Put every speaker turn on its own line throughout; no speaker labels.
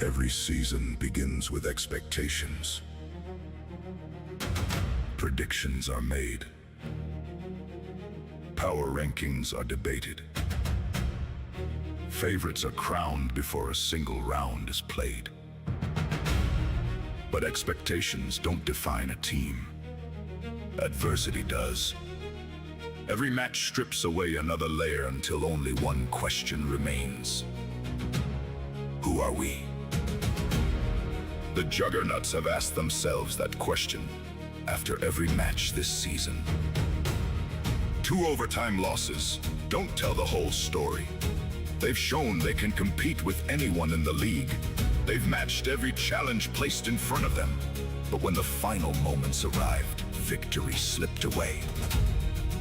Every season begins with expectations. Predictions are made. Power rankings are debated. Favorites are crowned before a single round is played. But expectations don't define a team. Adversity does. Every match strips away another layer until only one question remains. Who are we? The Juggernuts have asked themselves that question after every match this season. 2 overtime losses don't tell the whole story. They've shown they can compete with anyone in the league. They've matched every challenge placed in front of them. But when the final moments arrived, victory slipped away.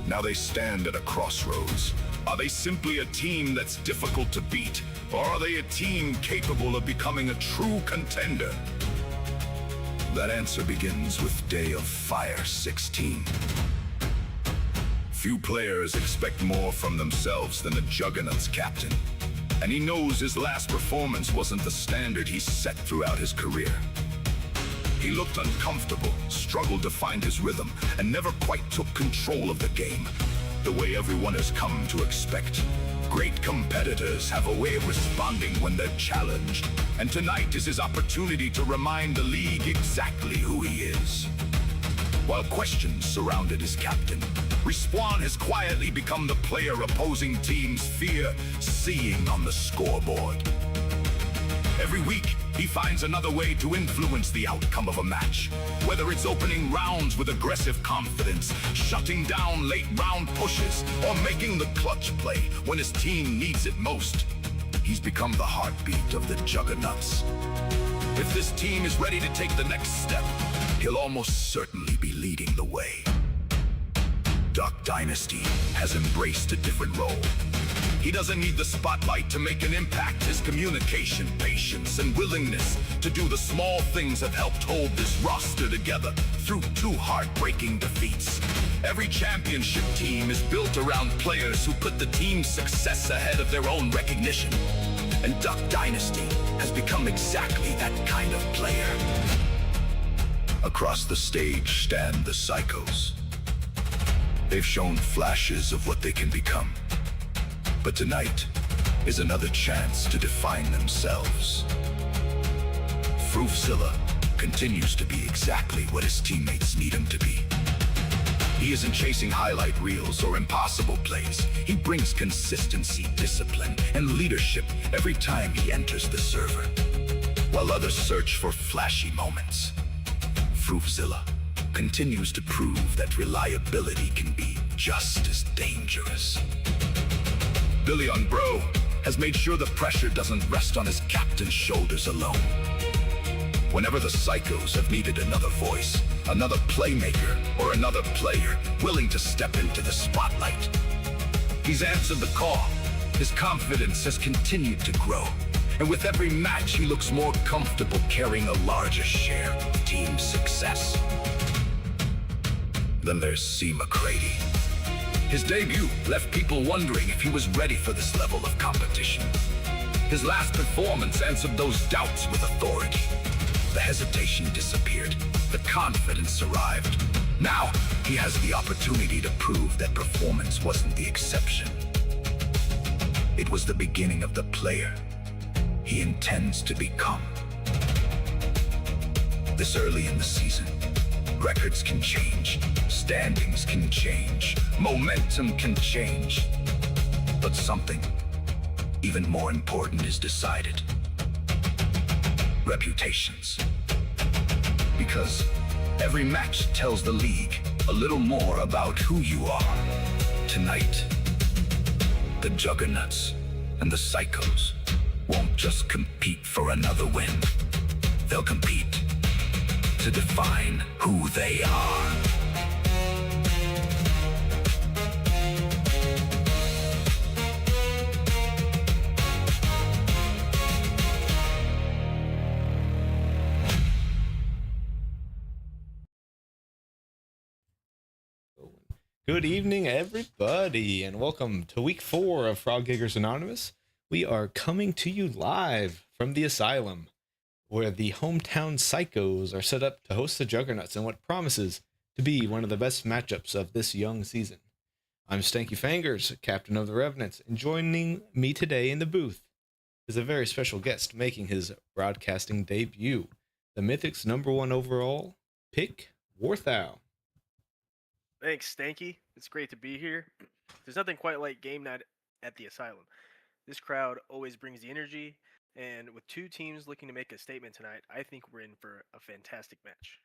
Now they stand at a crossroads. Are they simply a team that's difficult to beat? Or are they a team capable of becoming a true contender? That answer begins with Day of Fire 16. Few players expect more from themselves than the Juggernuts captain. And he knows his last performance wasn't the standard he set throughout his career. He looked uncomfortable, struggled to find his rhythm, and never quite took control of the game, the way everyone has come to expect. Great competitors have a way of responding when they're challenged, and tonight is his opportunity to remind the league exactly who he is. While questions surrounded his captain, Respawn has quietly become the player opposing teams fear seeing on the scoreboard. Every week, he finds another way to influence the outcome of a match. Whether it's opening rounds with aggressive confidence, shutting down late round pushes, or making the clutch play when his team needs it most. He's become the heartbeat of the Juggernuts. If this team is ready to take the next step, he'll almost certainly be leading the way. Duck Dynasty has embraced a different role. He doesn't need the spotlight to make an impact. His communication, patience, and willingness to do the small things have helped hold this roster together through 2 heartbreaking defeats. Every championship team is built around players who put the team's success ahead of their own recognition. And Duck Dynasty has become exactly that kind of player. Across the stage stand the Psychos. They've shown flashes of what they can become. But tonight is another chance to define themselves. Fruifzilla continues to be exactly what his teammates need him to be. He isn't chasing highlight reels or impossible plays. He brings consistency, discipline, and leadership every time he enters the server. While others search for flashy moments, Fruifzilla continues to prove that reliability can be just as dangerous. Billion Bro has made sure the pressure doesn't rest on his captain's shoulders alone. Whenever the Psychos have needed another voice, another playmaker, or another player willing to step into the spotlight, he's answered the call. His confidence has continued to grow, and with every match he looks more comfortable carrying a larger share of team success. Then there's C. McCready. His debut left people wondering if he was ready for this level of competition. His last performance answered those doubts with authority. The hesitation disappeared. The confidence arrived. Now, he has the opportunity to prove that performance wasn't the exception. It was the beginning of the player he intends to become. This early in the season, records can change, standings can change, momentum can change. But something even more important is decided. Reputations. Because every match tells the league a little more about who you are. Tonight, the Juggernuts and the Psychos won't just compete for another win. They'll compete to define who they are.
Good evening, everybody, and welcome to week 4 of Frog Giggers Anonymous. We are coming to you live from the asylum, where the hometown Psychos are set up to host the Juggernauts in what promises to be one of the best matchups of this young season. I'm Stanky Fangers, captain of the Revenants, and joining me today in the booth is a very special guest making his broadcasting debut, the Mythic's #1 overall pick, Warthow.
Thanks, Stanky. It's great to be here. There's nothing quite like game night at the Asylum. This crowd always brings the energy, and with two teams looking to make a statement tonight, I think we're in for a fantastic match.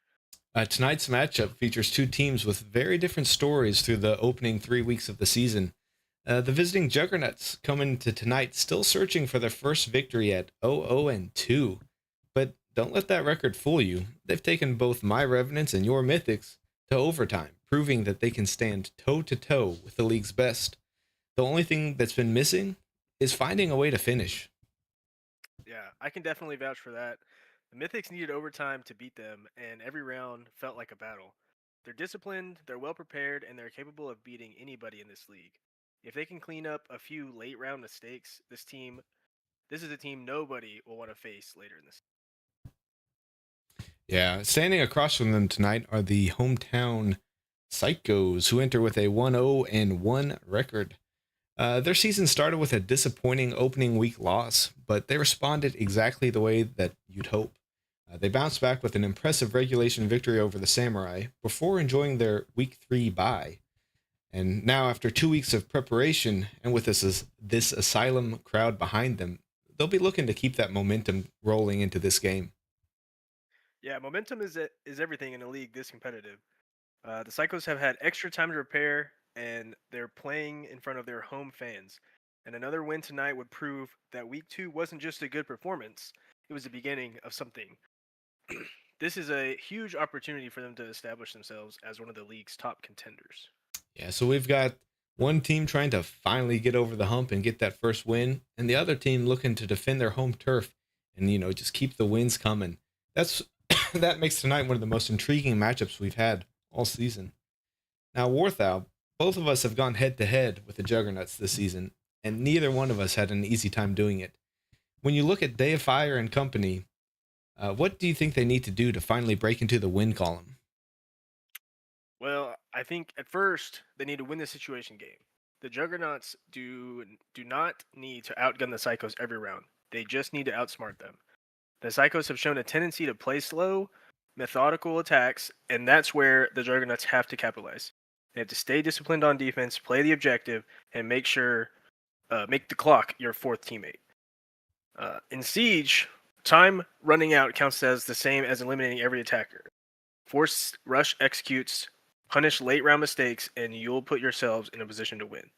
Tonight's matchup features two teams with very different stories through the opening 3 weeks of the season. The visiting Juggernauts come into tonight still searching for their first victory at 0-2. But don't let that record fool you. They've taken both my Revenants and your Mythics to overtime, proving that they can stand toe-to-toe with the league's best. The only thing that's been missing is finding a way to finish.
Yeah, I can definitely vouch for that. The Mythics needed overtime to beat them, and every round felt like a battle. They're disciplined, they're well prepared, and they're capable of beating anybody in this league. If they can clean up a few late round mistakes, this is a team nobody will want to face later in this.
Yeah, standing across from them tonight are the hometown Psychos, who enter with a 1-0-1 record. Their season started with a disappointing opening week loss, but they responded exactly the way that you'd hope. They bounced back with an impressive regulation victory over the Samurai before enjoying their week 3 bye. And now, after 2 weeks of preparation, and with this Asylum crowd behind them, they'll be looking to keep that momentum rolling into this game.
Yeah, momentum is everything in a league this competitive. The Psychos have had extra time to prepare, and they're playing in front of their home fans. And another win tonight would prove that week 2 wasn't just a good performance, it was the beginning of something. This is a huge opportunity for them to establish themselves as one of the league's top contenders.
Yeah, so we've got one team trying to finally get over the hump and get that first win, and the other team looking to defend their home turf and just keep the wins coming. That's that makes tonight one of the most intriguing matchups we've had all season. Now, Warthow, both of us have gone head to head with the Juggernauts this season, and neither one of us had an easy time doing it. When you look at Day of Fire and company, what do you think they need to do to finally break into the win column?
Well, I think at first they need to win the situation game. The Juggernauts do not need to outgun the Psychos every round. They just need to outsmart them. The Psychos have shown a tendency to play slow, methodical attacks, and that's where the Juggernauts have to capitalize. They have to stay disciplined on defense, play the objective, and make the clock your fourth teammate. In Siege, time running out counts as the same as eliminating every attacker. Force rush executes, punish late round mistakes, and you'll put yourselves in a position to win.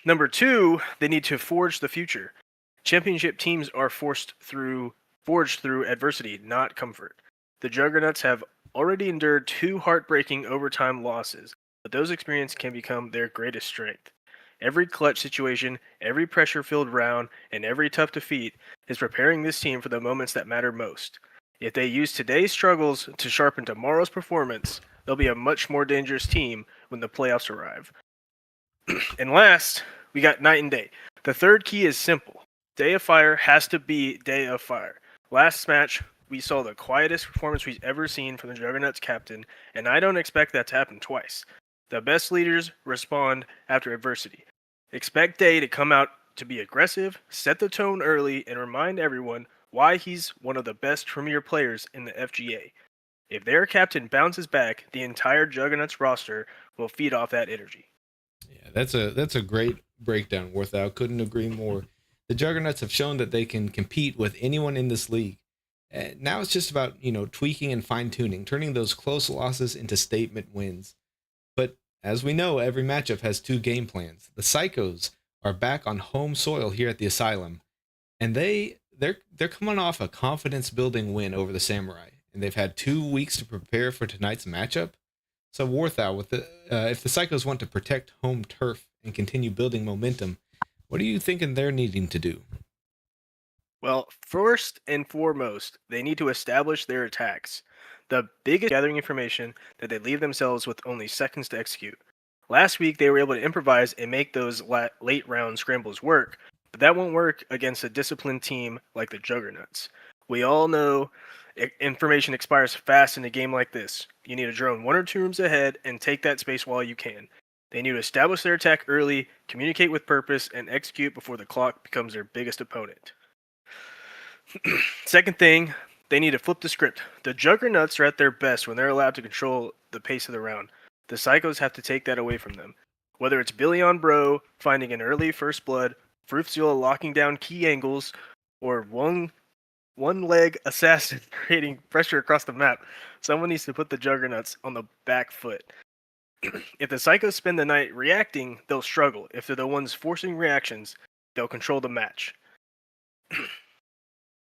Number 2, they need to forge the future. Championship teams are forged through adversity, not comfort. The Juggernauts have already endured 2 heartbreaking overtime losses, but those experiences can become their greatest strength. Every clutch situation, every pressure-filled round, and every tough defeat is preparing this team for the moments that matter most. If they use today's struggles to sharpen tomorrow's performance, they'll be a much more dangerous team when the playoffs arrive. And last, we got night and day. The third key is simple. Day of Fire has to be Day of Fire. Last match, we saw the quietest performance we've ever seen from the Juggernauts captain, and I don't expect that to happen twice. The best leaders respond after adversity. Expect Day to come out to be aggressive, set the tone early, and remind everyone why he's one of the best premier players in the FGA. If their captain bounces back, the entire Juggernauts roster will feed off that energy.
Yeah, that's a great breakdown, Warthow. Couldn't agree more. The Juggernauts have shown that they can compete with anyone in this league. Now it's just about, tweaking and fine-tuning, turning those close losses into statement wins. But as we know, every matchup has 2 game plans. The Psychos are back on home soil here at the Asylum, and they're coming off a confidence-building win over the Samurai, and they've had 2 weeks to prepare for tonight's matchup. So Warthow, if the Psychos want to protect home turf and continue building momentum, what are you thinking they're needing to do?
Well, first and foremost, they need to establish their attacks. The biggest gathering information that they leave themselves with only seconds to execute. Last week, they were able to improvise and make those late round scrambles work, But that won't work against a disciplined team like the Juggernuts. We all know information expires fast in a game like this. You need to drone 1 or 2 rooms ahead and take that space while you can. They need to establish their attack early, communicate with purpose, and execute before the clock becomes their biggest opponent. Second thing, they need to flip the script. The Juggernauts are at their best when they're allowed to control the pace of the round. The Psychos have to take that away from them. Whether it's Billy on Bro finding an early first blood, Fruitzilla locking down key angles, or one-leg assassin creating pressure across the map, someone needs to put the Juggernauts on the back foot. If the Psychos spend the night reacting, they'll struggle. If they're the ones forcing reactions, they'll control the match.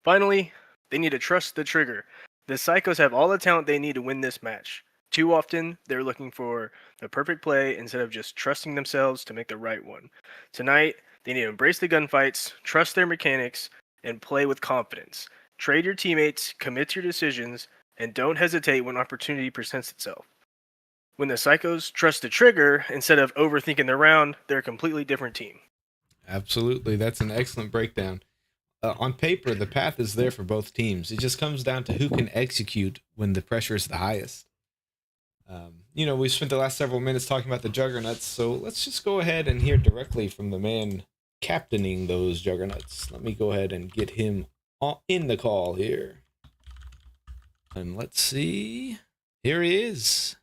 Finally, they need to trust the trigger. The Psychos have all the talent they need to win this match. Too often, they're looking for the perfect play instead of just trusting themselves to make the right one. Tonight, they need to embrace the gunfights, trust their mechanics, and play with confidence. Trade your teammates, commit to your decisions, and don't hesitate when opportunity presents itself. When the Psychos trust the trigger instead of overthinking the round, they're a completely different team.
Absolutely. That's an excellent breakdown. On paper, the path is there for both teams. It just comes down to who can execute when the pressure is the highest. We spent the last several minutes talking about the Juggernauts, so let's just go ahead and hear directly from the man captaining those Juggernauts. Let me go ahead and get him in the call here. And let's see. Here he is.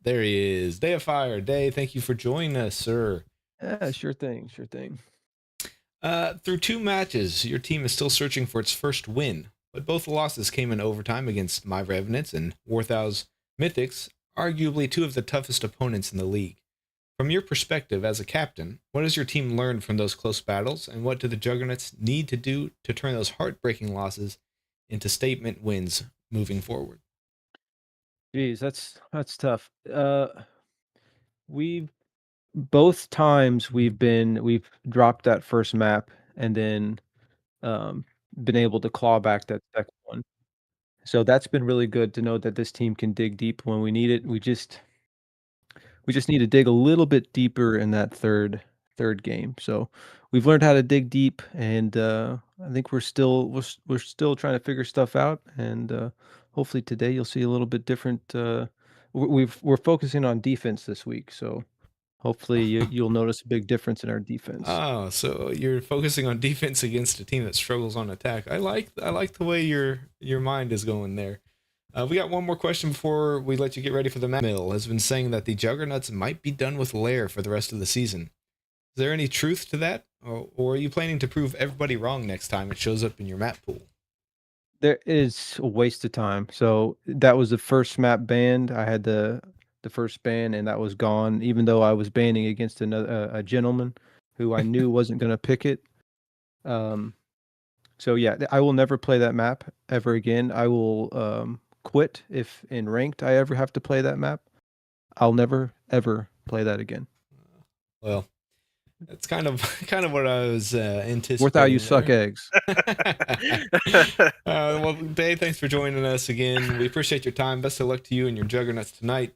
There he is. Day of Fire. Day, thank you for joining us, sir.
Yeah, sure thing.
Through 2 matches, your team is still searching for its first win, but both losses came in overtime against My Revenants and Warthau's Mythics, arguably 2 of the toughest opponents in the league. From your perspective as a captain, what has your team learned from those close battles, and what do the Juggernauts need to do to turn those heartbreaking losses into statement wins moving forward?
Geez, that's tough. We've both times we've dropped that first map and then been able to claw back that second one. So that's been really good to know that this team can dig deep when we need it. We just need to dig a little bit deeper in that third game. So we've learned how to dig deep, and I think we're still trying to figure stuff out. And hopefully today you'll see a little bit different. We're focusing on defense this week, so hopefully you'll notice a big difference in our defense.
Oh, so you're focusing on defense against a team that struggles on attack. I like the way your mind is going there. We got one more question before we let you get ready for the match. Mill has been saying that the Juggernauts might be done with Lair for the rest of the season. Is there any truth to that? Or are you planning to prove everybody wrong next time it shows up in your map pool?
There is a waste of time. So that was the first map banned. I had the first ban, and that was gone, even though I was banning against a gentleman who I knew wasn't going to pick it. So yeah, I will never play that map ever again. I will quit if in ranked I ever have to play that map. I'll never ever play that again.
Well, that's kind of what I was anticipating.
Worth how you suck eggs.
Well, Dave, thanks for joining us again. We appreciate your time. Best of luck to you and your Juggernauts tonight.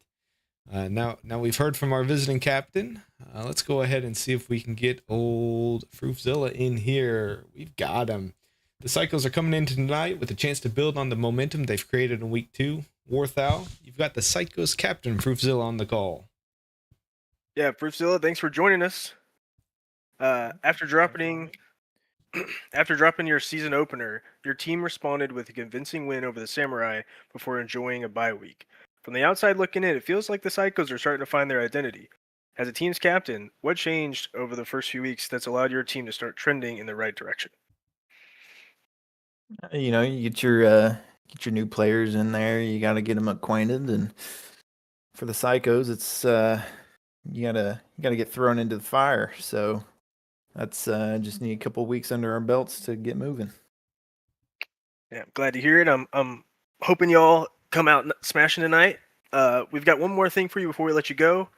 Now we've heard from our visiting captain. Let's go ahead and see if we can get old Fruitzilla in here. We've got him. The Psychos are coming in tonight with a chance to build on the momentum they've created in week 2. Warthau, you've got the Psychos captain, Fruitzilla, on the call.
Yeah, Fruitzilla, thanks for joining us. After dropping your season opener, your team responded with a convincing win over the Samurai before enjoying a bye week. From the outside looking in, it feels like the Psychos are starting to find their identity. As a team's captain, what changed over the first few weeks that's allowed your team to start trending in the right direction?
You get your new players in there. You got to get them acquainted, and for the Psychos, it's you gotta get thrown into the fire. So that's just need a couple weeks under our belts to get moving.
Yeah, I'm glad to hear it. I'm hoping y'all come out smashing tonight. We've got one more thing for you before we let you go.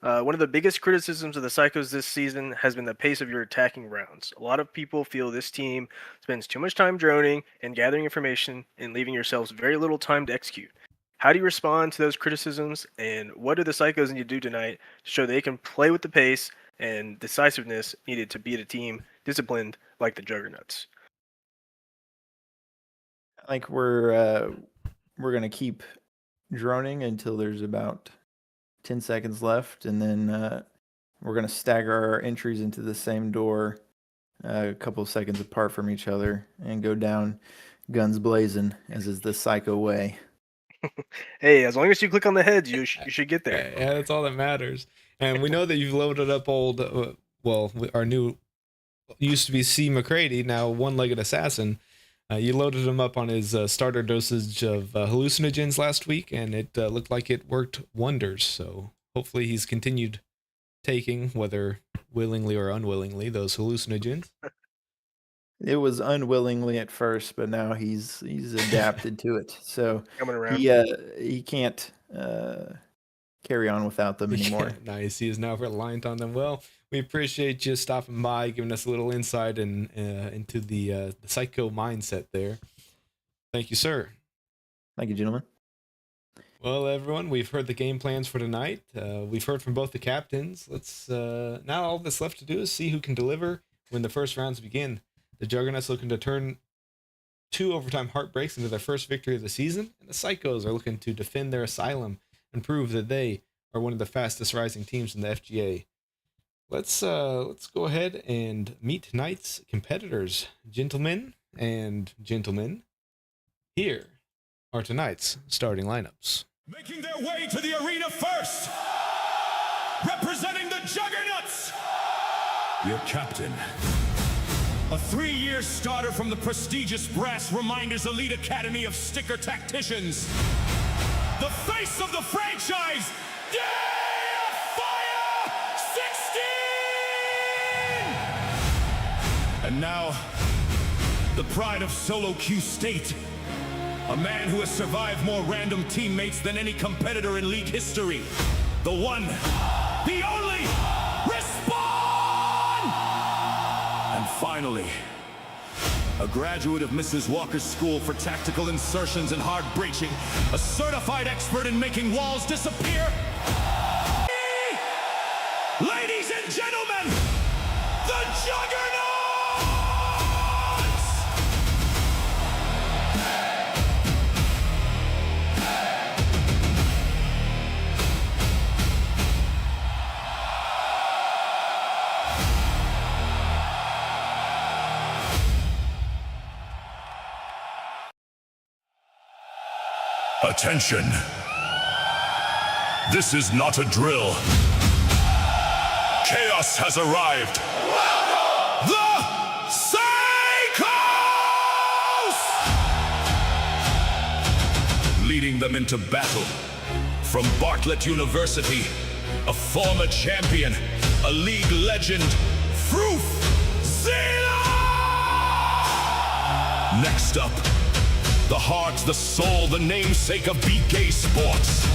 One of the biggest criticisms of the Psychos this season has been the pace of your attacking rounds. A lot of people feel this team spends too much time droning and gathering information and leaving yourselves very little time to execute. How do you respond to those criticisms, and what do the Psychos need to do tonight to show they can play with the pace and decisiveness needed to beat a team disciplined like the Juggernauts.
Like we're gonna keep droning until there's about 10 seconds left, and then we're gonna stagger our entries into the same door, a couple of seconds apart from each other, and go down guns blazing, as is the Psycho way.
Hey, as long as you click on the heads, you should get there.
Yeah, that's all that matters. And we know that you've loaded up old, our new used to be C. McCready, now one-legged assassin. You loaded him up on his starter dosage of hallucinogens last week, and it looked like it worked wonders. So hopefully he's continued taking, whether willingly or unwillingly, those hallucinogens.
It was unwillingly at first, but now he's adapted to it. So
Coming around.
he can't carry on without them anymore.
Yeah, nice. He is now reliant on them. Well, we appreciate you stopping by, giving us a little insight into the psycho mindset there. Thank you, sir.
Thank you, gentlemen.
Well, everyone, we've heard the game plans for tonight. We've heard from both the captains. Let's now all that's left to do is see who can deliver when the first rounds begin. The Juggernauts looking to turn 2 overtime heartbreaks into their first victory of the season, and the Psychos are looking to defend their asylum and prove that they are one of the fastest rising teams in the FGA. Let's go ahead and meet tonight's competitors, gentlemen and gentlemen. Here are tonight's starting lineups.
Making their way to the arena first, representing the Juggernuts, your captain. A 3-year starter from the prestigious Brass Reminders Elite Academy of Sticker Tacticians. The face of the franchise, Day of Fire 16! And now, the pride of Solo Q State. A man who has survived more random teammates than any competitor in league history. The one, the only, Respawn! And finally, a graduate of Mrs. Walker's School for Tactical Insertions and Hard Breaching, a certified expert in making walls disappear. Ladies and gentlemen, the Juggernuts!
Attention. This is not a drill. Chaos has arrived.
Welcome! The Psychos!
Leading them into battle. From Bartlett University, a former champion, a league legend, Fruth Zila! Next up, the heart, the soul, the namesake of BK Sports.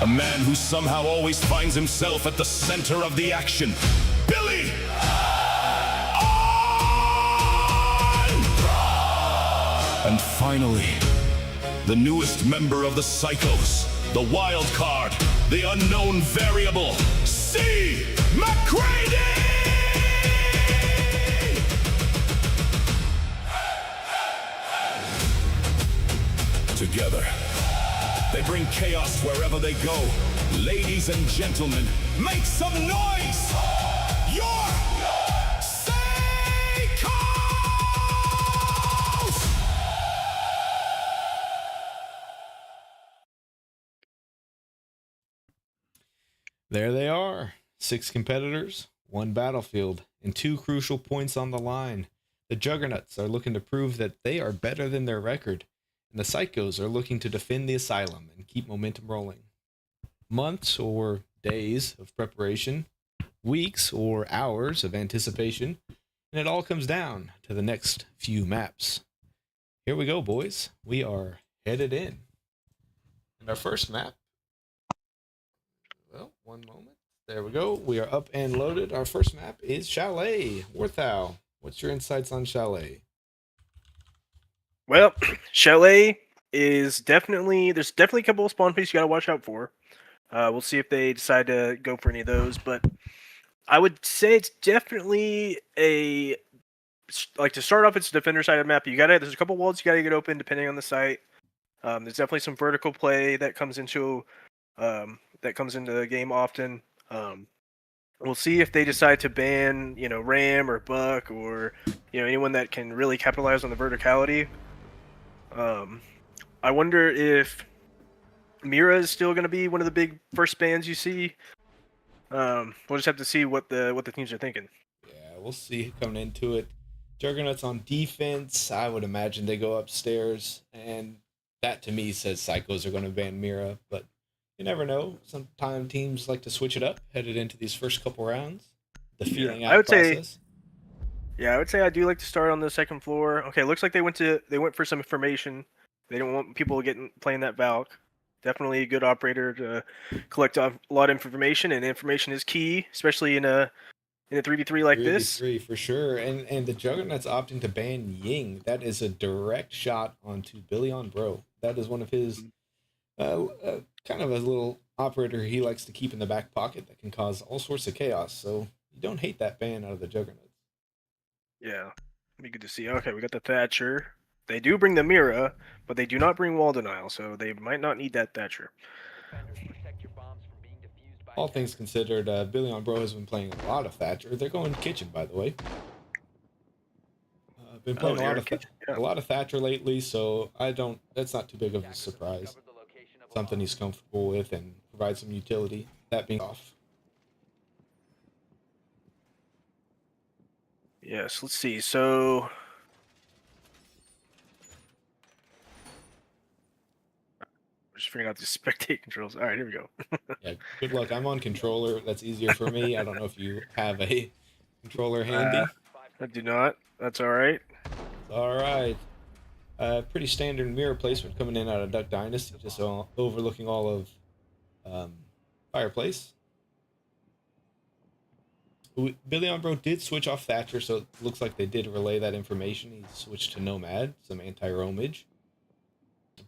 A man who somehow always finds himself at the center of the action. Billy! And finally, the newest member of the Psychos, the wild card, the unknown variable, C. McCready! Together, they bring chaos wherever they go. Ladies and gentlemen, make some noise! Your Psychos!
There they are. 6 competitors, 1 battlefield, and 2 crucial points on the line. The Juggernauts are looking to prove that they are better than their record, and the Psychos are looking to defend the asylum and keep momentum rolling. Months or days of preparation, weeks or hours of anticipation, and it all comes down to the next few maps. Here we go, boys. We are headed in. And our first map, well, one moment. There we go. We are up and loaded. Our first map is Chalet. Warthow, what's your insights on Chalet?
Well, Chalet is there's definitely a couple of spawn pieces you got to watch out for. We'll see if they decide to go for any of those, but I would say it's definitely to start off, it's defender side of the map. There's a couple walls you gotta get open depending on the site. There's definitely some vertical play that comes into the game often. We'll see if they decide to ban, Ram or Buck or anyone that can really capitalize on the verticality. I wonder if Mira is still going to be one of the big first bans you see. We'll just have to see what the teams are thinking.
Yeah, we'll see coming into it. Juggernauts on defense, I would imagine they go upstairs, and that to me says Psychos are going to ban Mira, but you never know. Sometimes teams like to switch it up headed into these first couple rounds. The feeling out process.
I would say I do like to start on the second floor. Okay, looks like they went for some information. They don't want people playing that Valk. Definitely a good operator to collect a lot of information, and information is key, especially in a 3v3 like this.
3v3 for sure. And the Juggernauts opting to ban Ying. That is a direct shot onto Billy on Bro. That is one of his kind of a little operator he likes to keep in the back pocket that can cause all sorts of chaos. So you don't hate that ban out of the Juggernauts.
Yeah, be good to see. Okay, we got the Thatcher. They do bring the Mira, but they do not bring wall denial, so they might not need that Thatcher.
All things considered, Billy on Bro has been playing a lot of Thatcher. They're going kitchen, by the way. Been playing a lot of Thatcher lately, so that's not too big of a surprise. Something he's comfortable with and provides some utility. That being off.
Yes, let's see. So just figuring out the spectate controls. All right, here we go.
Yeah, good luck. I'm on controller. That's easier for me. I don't know if you have a controller handy.
I do not. That's all right.
All right. Pretty standard mirror placement coming in out of Duck Dynasty, just overlooking all of Fireplace. Billy on Bro did switch off Thatcher, so it looks like they did relay that information. He switched to Nomad, some anti-roamage.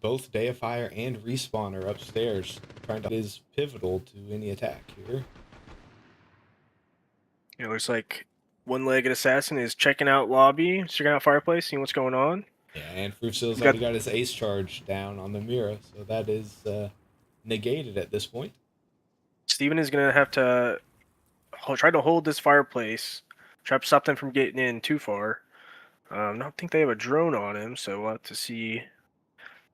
Both Deifier and Respawn are upstairs, trying to is pivotal to any attack here.
It looks like one-legged assassin is checking out lobby, checking out Fireplace, seeing what's going on.
Yeah, and Fruitsil's already got his ace charge down on the Mira, so that is negated at this point.
Steven is going to have to try to hold this Fireplace, try to stop them from getting in too far. I don't think they have a drone on him, so we'll have to see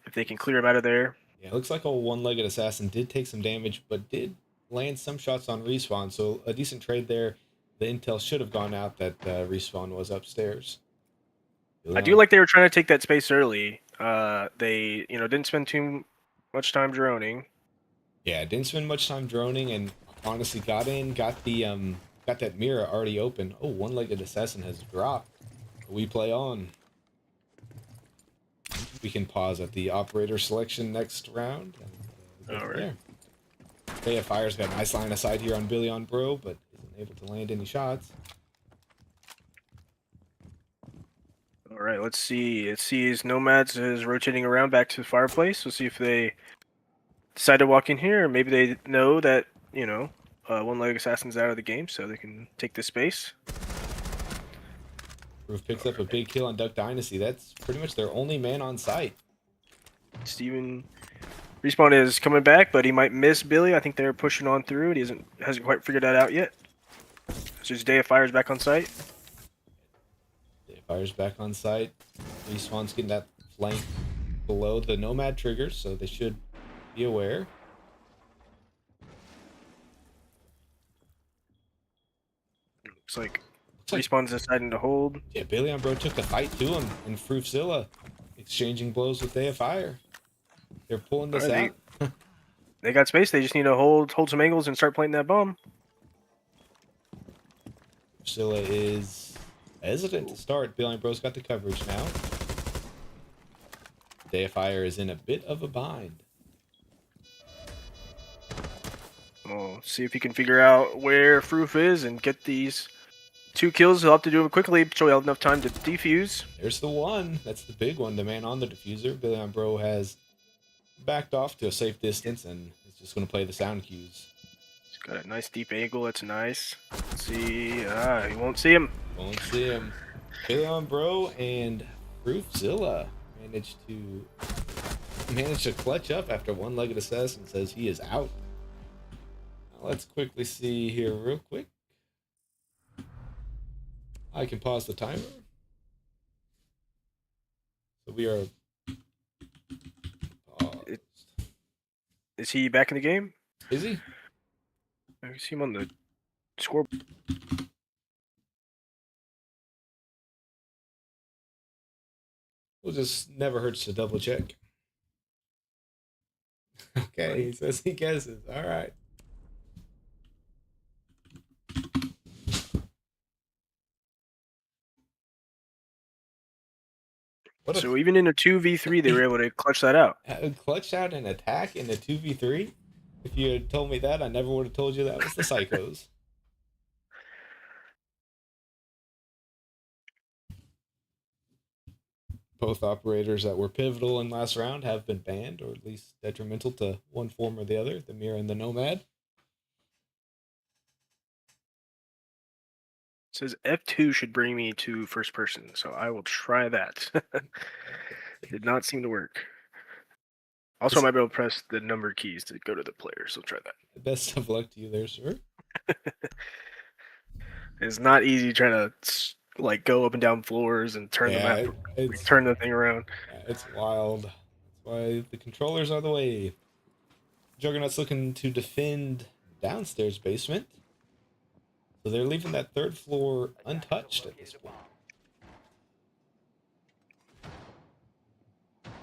if they can clear him out of there.
Yeah, it looks like a one-legged assassin did take some damage, but did land some shots on Respawn, so a decent trade there. The intel should have gone out that Respawn was upstairs.
I do like they were trying to take that space early. They didn't spend too much time droning.
Yeah, didn't spend much time droning, and honestly got that mirror already open. Oh, one-legged assassin has dropped. We play on. We can pause at the operator selection next round. And,
all right.
Deifier's got a nice line of sight here on Billy on Bro, but isn't able to land any shots.
All right, let's see. Let's see as Nomads is rotating around back to the Fireplace. We'll see if they decide to walk in here. Or maybe they know that, one-legged assassin's out of the game, so they can take this space.
Roof picks up a big kill on Duck Dynasty. That's pretty much their only man on site.
Steven Respawn is coming back, but he might miss Billy. I think they're pushing on through. He hasn't quite figured that out yet. So his Deifier's back on site.
Deifier's back on site. Respawn's getting that flank below the Nomad triggers, so they should be aware.
Looks like Respawn's deciding to hold.
Yeah, Billy on Bro took the fight to him, and Fruitzilla exchanging blows with Deifier. They're pulling this out.
They got space. They just need to hold some angles and start planting that bomb.
Fruitzilla is hesitant to start. Billy on Bro's got the coverage now. Deifier is in a bit of a bind.
We'll see if he can figure out where Froof is and get these 2 kills. He'll have to do it quickly, so he'll have enough time to defuse.
There's the one. That's the big one. The man on the diffuser. Billy on Bro has backed off to a safe distance and is just going to play the sound cues.
He's Got a nice deep angle. That's nice. Let's see. You won't see him.
Won't see him. Billion Bro and Roofzilla managed to clutch up after one-legged assassin says he is out. Now let's quickly see here real quick. I can pause the timer. So we are paused.
Is he back in the game?
Is he?
I see him on the scoreboard.
Well, just never hurts to double check. Okay, he says he guesses. All right.
So even in a 2v3, they were able to clutch that out.
Clutched out an attack in a 2v3? If you had told me that, I never would have told you that was the Psychos. Both operators that were pivotal in last round have been banned, or at least detrimental to one form or the other, the Mirror and the Nomad.
It says F2 should bring me to first person, so I will try that. It did not seem to work. Also, I might be able to press the number keys to go to the player, so try that.
Best of luck to you there, sir.
It's not easy trying to like go up and down floors and turn the map, turn the thing around.
Yeah, it's wild. That's why the controllers are the way. Juggernuts looking to defend downstairs basement. So they're leaving that third floor untouched at this point. Let's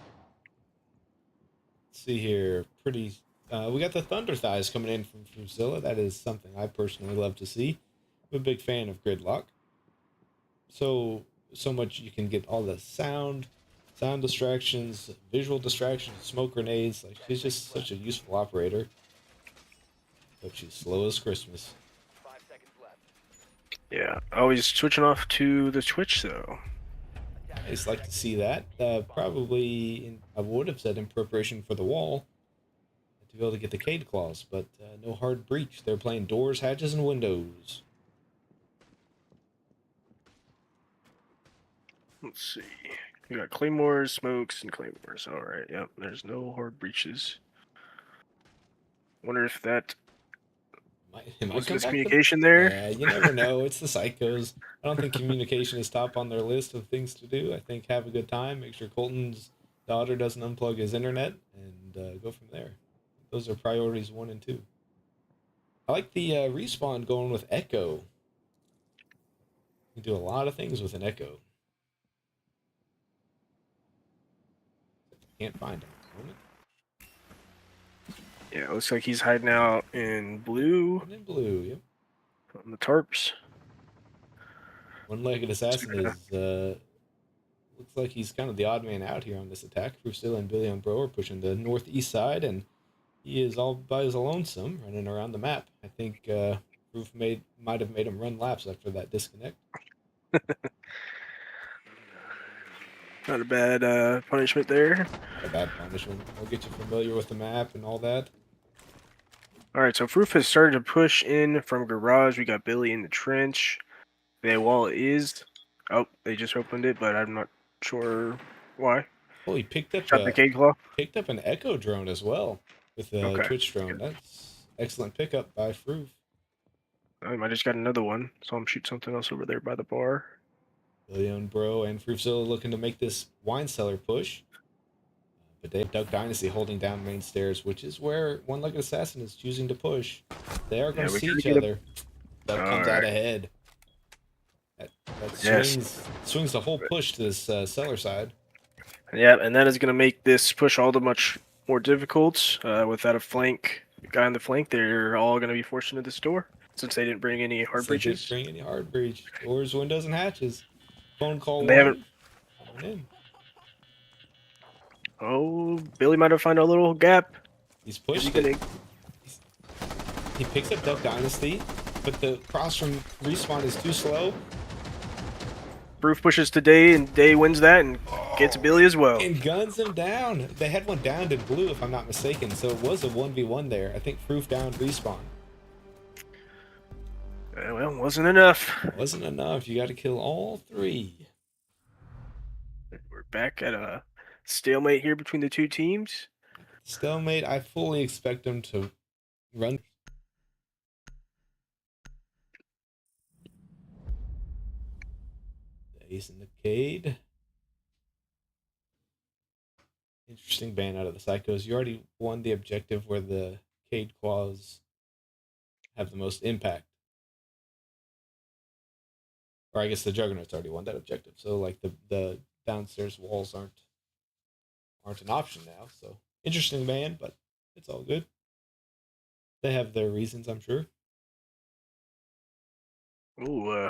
see here. We got the Thunder Thighs coming in from Fruzilla. That is something I personally love to see. I'm a big fan of Gridlock. So much you can get all the sound distractions, visual distractions, smoke grenades. Like, she's just such a useful operator. But she's slow as Christmas.
Yeah, always switching off to the Twitch though.
I just like to see that. I would have said in preparation for the wall to be able to get the Cade Claws, but no hard breach. They're playing doors, hatches, and windows.
Let's see. We got claymores, smokes, and claymores. All right. Yep. There's no hard breaches. Wonder if that was miscommunication there.
Yeah, you never know. It's the Psychos. I don't think communication is top on their list of things to do. I think have a good time. Make sure Colton's daughter doesn't unplug his internet, and go from there. Those are priorities 1 and 2. I like the respawn going with Echo. You can do a lot of things with an Echo. Can't find him at the moment.
Yeah, it looks like he's hiding out in blue.
In blue, yep.
On the tarps.
One-legged assassin is looks like he's kind of the odd man out here on this attack. Fruzilla and Billy and Bro are pushing the northeast side, and he is all by his lonesome running around the map. I think Roof might have made him run laps after that disconnect.
Not a bad punishment there.
Not a bad punishment. I'll get you familiar with the map and all that.
All right, so Roof has started to push in from garage. We got Billy in the trench. The wall is... Oh, they just opened it, but I'm not sure why.
Oh, he picked up
the Cade Claw.
Picked up an Echo drone as well with the Twitch drone. That's excellent pickup by Froof.
I just got another one. Saw him shoot something else over there by the bar.
Billion Bro and Fruzilla looking to make this wine cellar push. But they have Duck Dynasty holding down main stairs, which is where One-Legged Assassin is choosing to push. They are going to see each other. Duck comes out ahead. That swings the whole push to this cellar side.
Yeah, and that is going to make this push all the much more difficult. Without a guy on the flank, they're all going to be forced into this door since they didn't bring any hard breaches.
Doors, windows, and hatches. Phone call.
They haven't. Oh, Billy might have found a little gap.
He's pushed it. He picks up Duck Dynasty, but the cross from respawn is too slow.
Roof pushes to Day, and Day wins that and gets Billy as well.
And guns him down. They had one downed in blue, if I'm not mistaken, so it was a 1v1 there. I think Roof downed respawn.
Well, wasn't enough.
Wasn't enough. You got to kill all three.
We're back at a stalemate here between the two teams.
Stalemate. I fully expect them to run. Ace in the Cade. Interesting ban out of the Psychos. You already won the objective where the Cade Claws have the most impact. Or I guess the Juggernauts already won that objective. So like the downstairs walls aren't an option now. So interesting ban, but it's all good. They have their reasons, I'm sure.
Ooh,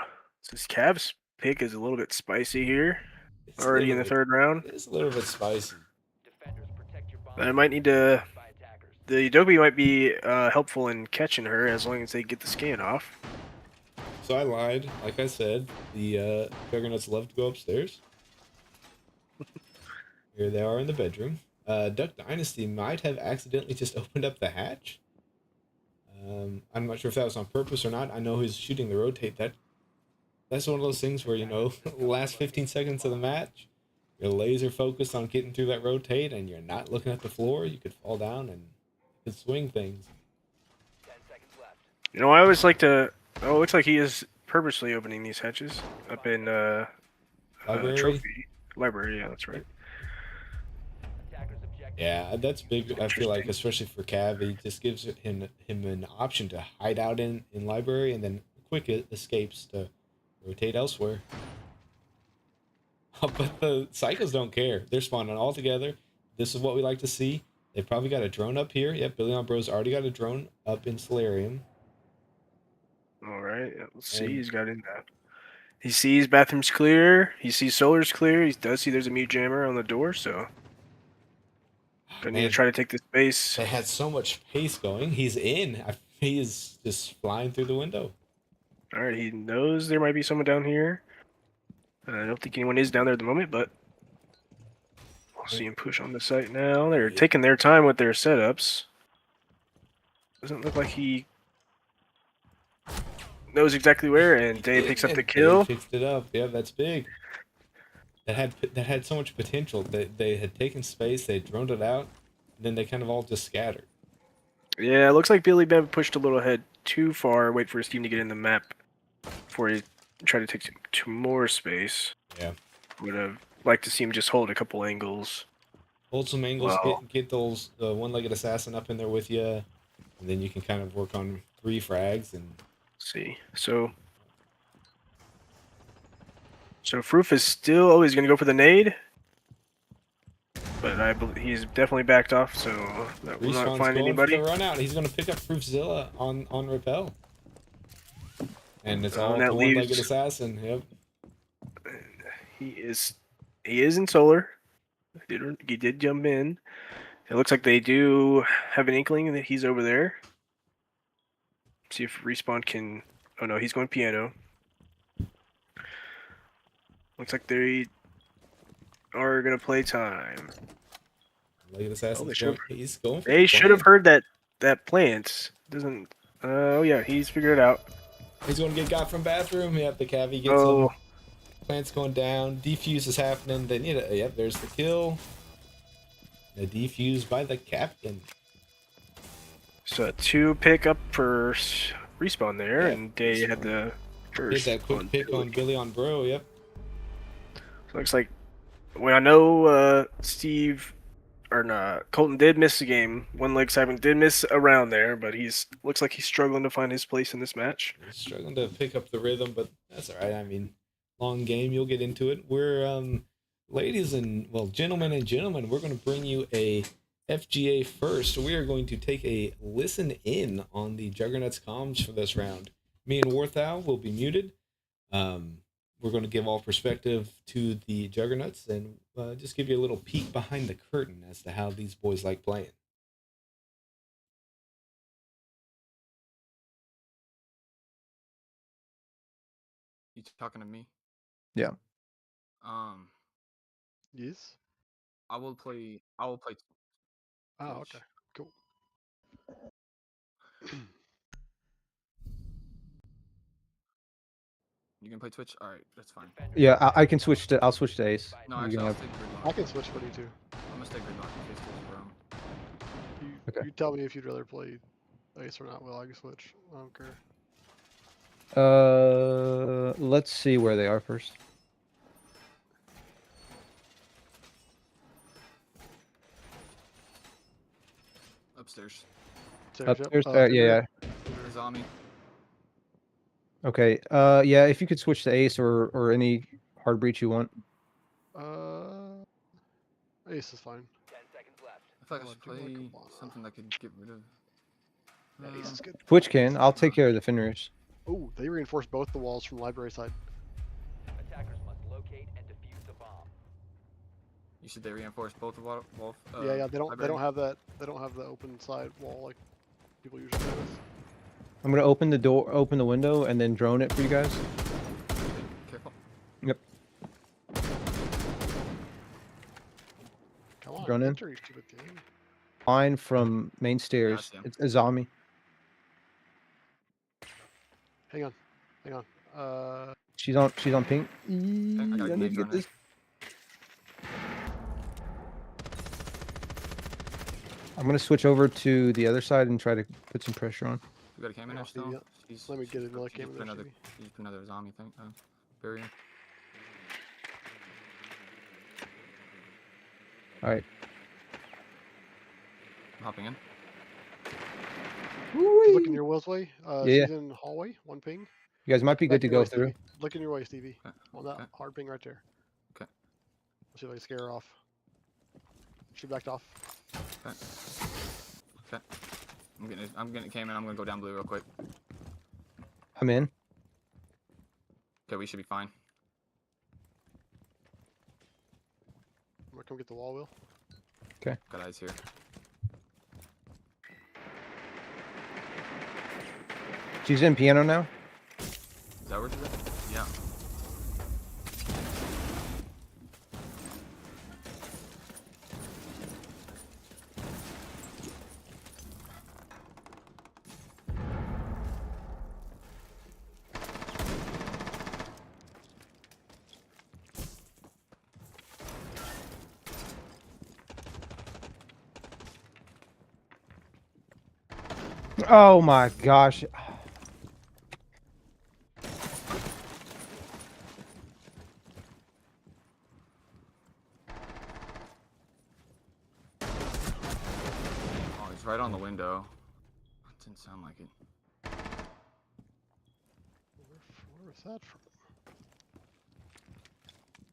this Cavs pick is a little bit spicy here.
It's
Already in the third round.
It's a little bit spicy.
I might need to. The Adobe might be helpful in catching her as long as they get the scan off.
So I lied. Like I said, the Juggernauts love to go upstairs. Here they are in the bedroom. Duck Dynasty might have accidentally just opened up the hatch. I'm not sure if that was on purpose or not. I know he's shooting the rotate. That's one of those things where, last 15 seconds of the match, you're laser focused on getting through that rotate and you're not looking at the floor. You could fall down and you could swing things.
I always like to. Oh, it looks like he is purposely opening these hatches up in
Library?
trophy library. Yeah, that's right.
Yeah, that's big. I feel like, especially for Cav, he just gives him an option to hide out in library and then quick escapes to rotate elsewhere. But the Psychos don't care. They're spawning all together. This is what we like to see. They've probably got a drone up here. Yep, Billy on Bro's already got a drone up in Solarium.
All right, let's see. He's got in that. He sees bathroom's clear. He sees solar's clear. He does see there's a mute jammer on the door, so gonna need to try to take this base.
They had so much pace going. He's in. He is just flying through the window.
All right, he knows there might be someone down here. I don't think anyone is down there at the moment, but we'll see him push on the site now. They're taking their time with their setups. Doesn't look like he knows exactly where, and Dave picks up the kill.
Dave fixed it up. Yeah, that's big. That had so much potential. They had taken space, they droned it out, and then they kind of all just scattered.
Yeah, it looks like Billy Bev pushed a little ahead too far. Wait for his team to get in the map before he tried to take some more space.
Yeah.
Would have liked to see him just hold a couple angles.
Hold some angles,
Wow.
get those one-legged assassin up in there with you, and then you can kind of work on 3 frags and
See, so Froof is still. Oh, he's gonna go for the nade, but I believe he's definitely backed off. So that will not
Respawn's
find
going
anybody.
for the run out. He's going to pick up Proofzilla on repel, and it's all
and
the
that
one-legged
leaves-
assassin. Yep.
He is in solar. He did jump in. It looks like they do have an inkling that he's over there. See if Respawn can. Oh no, he's going piano. Looks like they are gonna play time.
Legged assassin. He's going. For
They
the
should have
plant.
heard that plant doesn't. Oh yeah, he's figured it out.
He's going to get got from bathroom. Yep, the cavi gets
Oh,
him. Plant's going down. Defuse is happening. Then yep, there's the kill. The defuse by the captain.
so 2 pick up for Respawn there,
Yeah,
and they had the first.
Get that quick pick on Billy on Bro. Yep.
So looks like. Well, I know Colton did miss a game. One leg Simon did miss a round there, but looks like he's struggling to find his place in this match.
He's struggling to pick up the rhythm, but that's all right. I mean, long game. You'll get into it. We're gentlemen and gentlemen, we're going to bring you a FGA first. We are going to take a listen in on the Juggernuts comms for this round. Me and Warthow will be muted. We're going to give all perspective to the Juggernuts and just give you a little peek behind the curtain as to how these boys like playing.
You talking to me?
Yeah.
Yes.
I will play.
Oh,
Twitch.
okay. Cool.
You can play Twitch. All right, that's fine.
Yeah, I can switch to. I'll switch to Ace.
No,
You
actually,
can
I'll
have-
stay
I
gridlock.
can switch for you too.
I'm gonna stay gridlock in case there's a room.
You,
Okay.
you tell me if you'd rather play Ace or not. Will I can switch? I don't care.
Let's see where they are first.
Upstairs.
Stairs, yep.
Upstairs.
Fender,
Yeah.
There's Ami.
Okay. Yeah. If you could switch to Ace or any hard breach you want.
Ace is fine.
I feel like I should
do like a
play
Lana.
something that could get rid of.
Yeah, Ace is good.
Twitch can. I'll take care of the Fenris.
Oh, they reinforced both the walls from library side.
Attackers must locate and defuse the bomb.
You said they reinforce both the wall.
Yeah, they don't
library?
have that. They don't have the open side wall like people usually do.
I'm gonna open the door, open the window, and then drone it for you guys.
Careful.
Yep.
Come on,
Drone in.
enter, you stupid game.
Line from main stairs.
see him.
It's a zombie.
Hang on, hang on.
She's on pink.
I got
I need to
gauge on
get this.
it.
I'm gonna switch over to the other side and try to put some pressure on.
We got a cam in
Yeah,
there still.
yeah.
She's,
Let me get another
she
cam
just
in
put
there,
another,
Stevie.
she just put another zombie thing. Barrier.
All right.
I'm hopping in.
Look in your Will's way.
Yeah.
She's in hallway. One ping.
You guys might be
Back
good to
in your
go
way,
through.
Stevie. Look in your way, Stevie.
Okay,
On that
okay.
hard ping right there.
Okay.
Let's see if I can scare her off. She backed off.
Okay. I'm getting a cam in. I'm gonna go down blue real quick.
I'm in.
Okay, we should be fine.
I'm gonna come get the wall, Will.
Got eyes here.
She's in piano now.
Is that where she's at? Yeah.
Oh my gosh.
Oh, he's right on the window. Didn't sound like it.
Where was that from?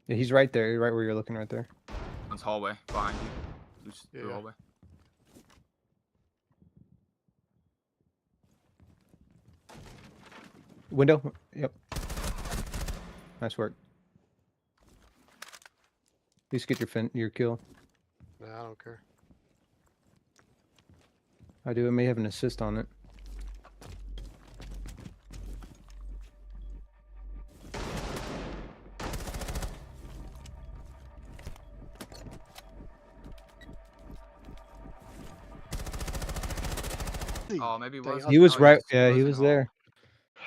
Yeah, he's right there, right where you're looking right there.
One's hallway behind you. Loose through
Yeah.
hallway.
Window. Yep. Nice work. Please get your kill.
Nah, I don't care.
I do. It may have an assist on it.
Oh, maybe it
Dang,
was.
I
He was
Oh,
right.
just
Yeah, he
in
was
hall.
there.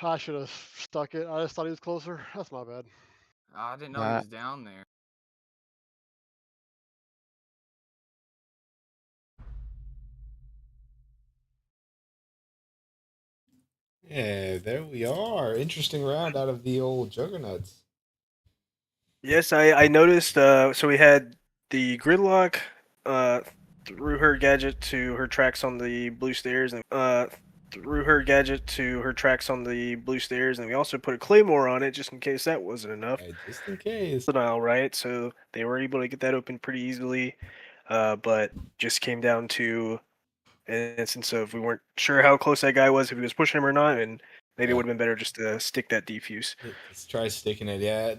I should have stuck it. I just thought he was closer. That's my bad.
I didn't know he
Nah.
was down there.
Yeah, there we are. Interesting round out of the old Juggernauts.
Yes, I noticed. So we had the gridlock through her gadget to her tracks on the blue stairs, and through her gadget to her tracks on the blue stairs, and we also put a claymore on it just in case that wasn't enough.
Just in case.
Denial, right? So they were able to get that open pretty easily, but just came down to an instance of we weren't sure how close that guy was, if he was pushing him or not, and maybe it
Yeah.
would have been better just to stick that defuse.
Let's try sticking it. Yeah,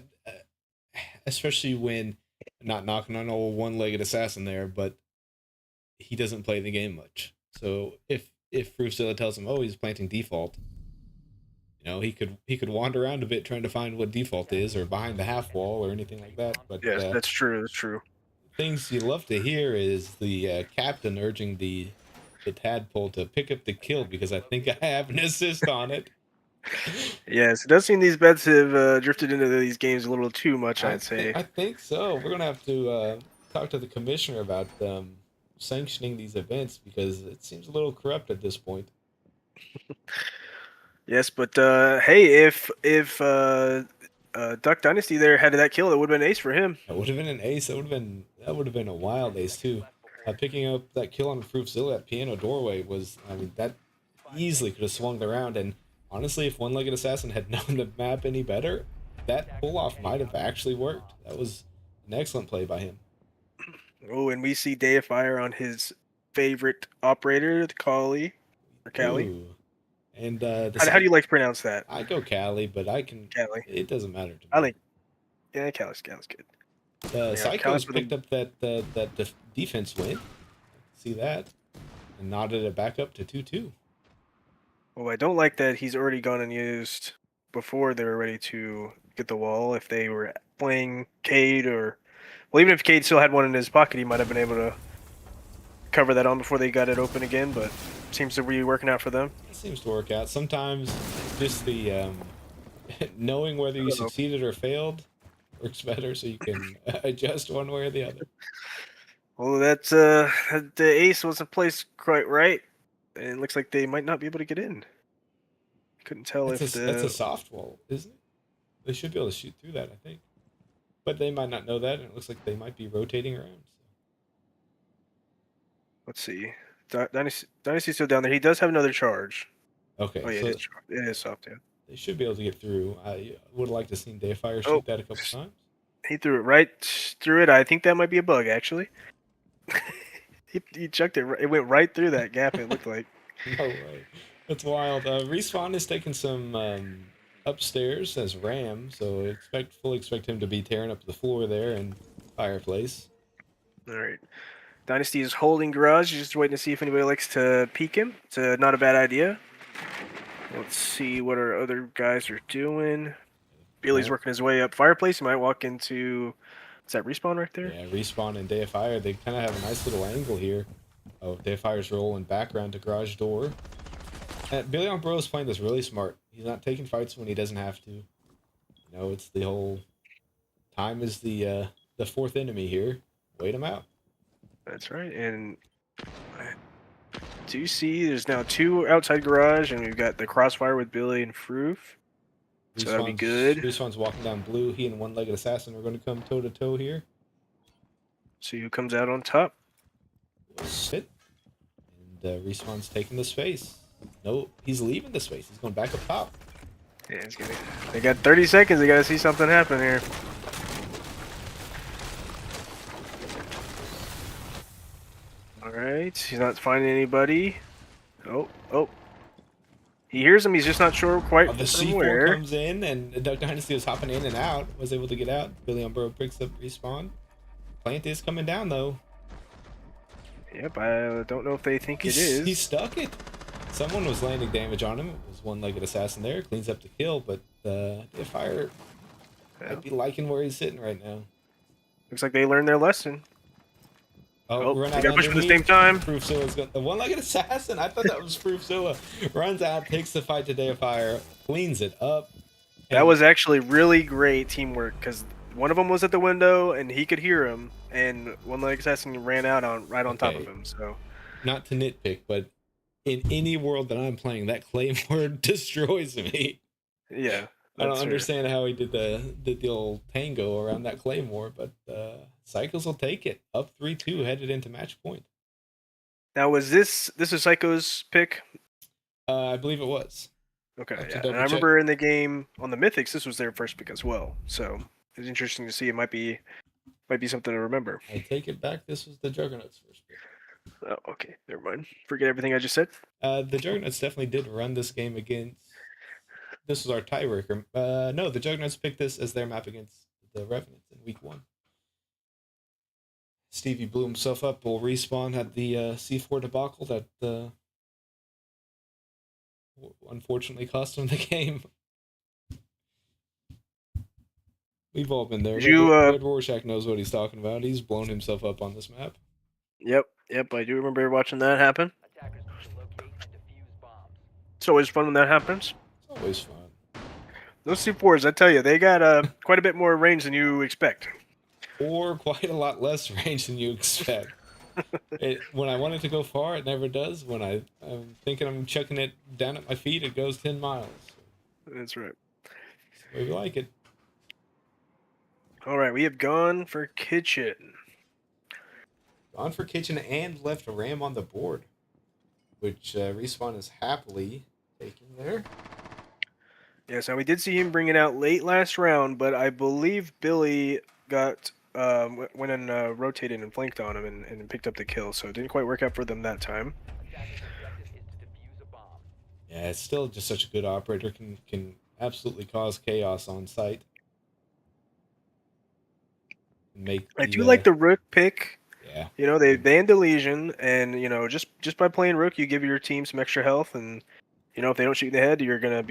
especially when not knocking on old one-legged assassin there, but he doesn't play the game much. So if Frusilla tells him, oh, he's planting default, you know, he could wander around a bit trying to find what default is, or behind the half wall, or anything like that. But
Yes, that's true. That's true.
things you love to hear is the captain urging the tadpole to pick up the kill because I think I have an assist on it.
Yes, it does seem these bets have drifted into these games a little too much, I'd say.
I think so. We're gonna have to talk to the commissioner about sanctioning these events because it seems a little corrupt at this point.
Yes, but hey, if Duck Dynasty there had that kill, it would have been ace for him.
That would have been an ace. That would have been a wild ace too. Picking up that kill on Proofzilla at Piano Doorway was, I mean, that easily could have swung around. And honestly, if One-Legged Assassin had known the map any better, that pull off might have actually worked. That was an excellent play by him.
Oh, and we see Deifier on his favorite operator, the Kali or Cali.
Ooh. And
How do you like to pronounce that?
I go Cali, but I can.
Cali.
It doesn't matter to me.
I like. Yeah, Cali's good.
The
Yeah,
Psychos
Cali's for the-
picked up that defense win. See that, and nodded it back up to 2-2.
Well, I don't like that he's already gone and used before they were ready to get the wall. If they were playing Cade or, well, even if Cade still had one in his pocket, he might have been able to cover that on before they got it open again. But seems to be working out for them.
It seems to work out. Sometimes just the knowing whether you succeeded or failed works better, so you can adjust one way or the other.
Well, that's the ace wasn't placed quite right, and it looks like they might not be able to get in. Couldn't tell
That's
if
a soft wall, isn't it? They should be able to shoot through that, I think. But they might not know that, and it looks like they might be rotating around.
Let's see. Dynasty's still down there. He does have another charge.
Okay,
Oh yeah,
so
it is soft. Yeah.
they should be able to get through. I would have liked to see Deifier shoot that a couple times.
He threw it right through it. I think that might be a bug, actually. he chucked it. It went right through that gap. It looked like.
No way. That's wild. Respawn is taking some upstairs as Ram, so fully expect him to be tearing up the floor there and fireplace.
All right. Dynasty is holding garage, just waiting to see if anybody likes to peek him. It's not a bad idea. Let's see what our other guys are doing. Billy's working his way up fireplace. He might walk into. Is that Respawn right there?
Yeah, Respawn and Deifier, they kind of have a nice little angle here. Oh, Deifier's rolling background to garage door. Billy on Bro is playing this really smart. He's not taking fights when he doesn't have to. You know, it's the whole time is the fourth enemy here. Wait him out.
That's right. And I do see there's now 2 outside garage, and we've got the crossfire with Billy and Froof. So that'll be good.
Respawn's walking down blue. He and One-Legged Assassin are going to come toe to toe here.
See who comes out on top.
Sit. And Respawn's taking the space. No, he's leaving the space. He's going back up top.
Yeah, they got 30 seconds. They got to see something happen here. All right, he's not finding anybody. Oh. He hears him. He's just not sure quite
The
from
C4
where.
comes in, and Duck Dynasty was hopping in and out. Was able to get out. Billy on Burrow picks up Respawn. Plant is coming down, though.
Yep, I don't know if they think it is.
He stuck it. Someone was landing damage on him. It was One-Legged Assassin there. Cleans up the kill, but Deifier might be liking where he's sitting right now.
Looks like they learned their lesson.
Oh,
They
run out
got pushed at the
underneath.
same time.
Proofzilla's got the One-Legged Assassin. I thought that was Proofzilla. Runs out, takes the fight to Deifier, cleans it up.
That was actually really great teamwork because one of them was at the window and he could hear him, and One-Legged Assassin ran out right on top of him. So,
not to nitpick, but in any world that I'm playing, that Claymore destroys me.
yeah.
I don't
that's fair.
understand how he did the old tango around that Claymore, but Cycles will take it. Up 3-2, headed into match point.
Now, was this is Psycho's pick?
I believe it was.
Okay,
Have to
yeah. And
double
I
check.
remember in the game on the Mythics, this was their first pick as well. So it's interesting to see. It might be something to remember.
I take it back. This was the Juggernuts' first pick.
Oh, okay, never mind. Forget everything I just said.
The Juggernuts definitely did run this game against. This was our tiebreaker. No, the Juggernuts picked this as their map against the Revenants in week 1. Stevie blew himself up. Will Respawn had the C4 debacle that unfortunately cost him the game. We've all been there. Red Rorschach knows what he's talking about. He's blown himself up on this map.
Yep, I do remember watching that happen.
Attackers must locate and defuse bombs.
It's always fun when that happens.
It's Always fun.
Those C4s, I tell you, they got quite a bit more range than you expect.
Or quite a lot less range than you expect. When I want it to go far, it never does. When I'm thinking I'm chucking it down at my feet, it goes 10 miles.
That's right.
We like it.
All right, we have gone for kitchen.
On for kitchen and left a ram on the board, which Respawn is happily taking there.
Yes, now we did see him bring it out late last round, but I believe Billy got went and rotated and flanked on him and picked up the kill, so it didn't quite work out for them that time.
Attacker's objective is to defuse a bomb.
Yeah, it's still just such a good operator. Can absolutely cause chaos on site.
I do like the Rook pick.
Yeah.
You know, they end the Legion, and you know, just by playing Rook, you give your team some extra health, and you know, if they don't shoot in the head, you're gonna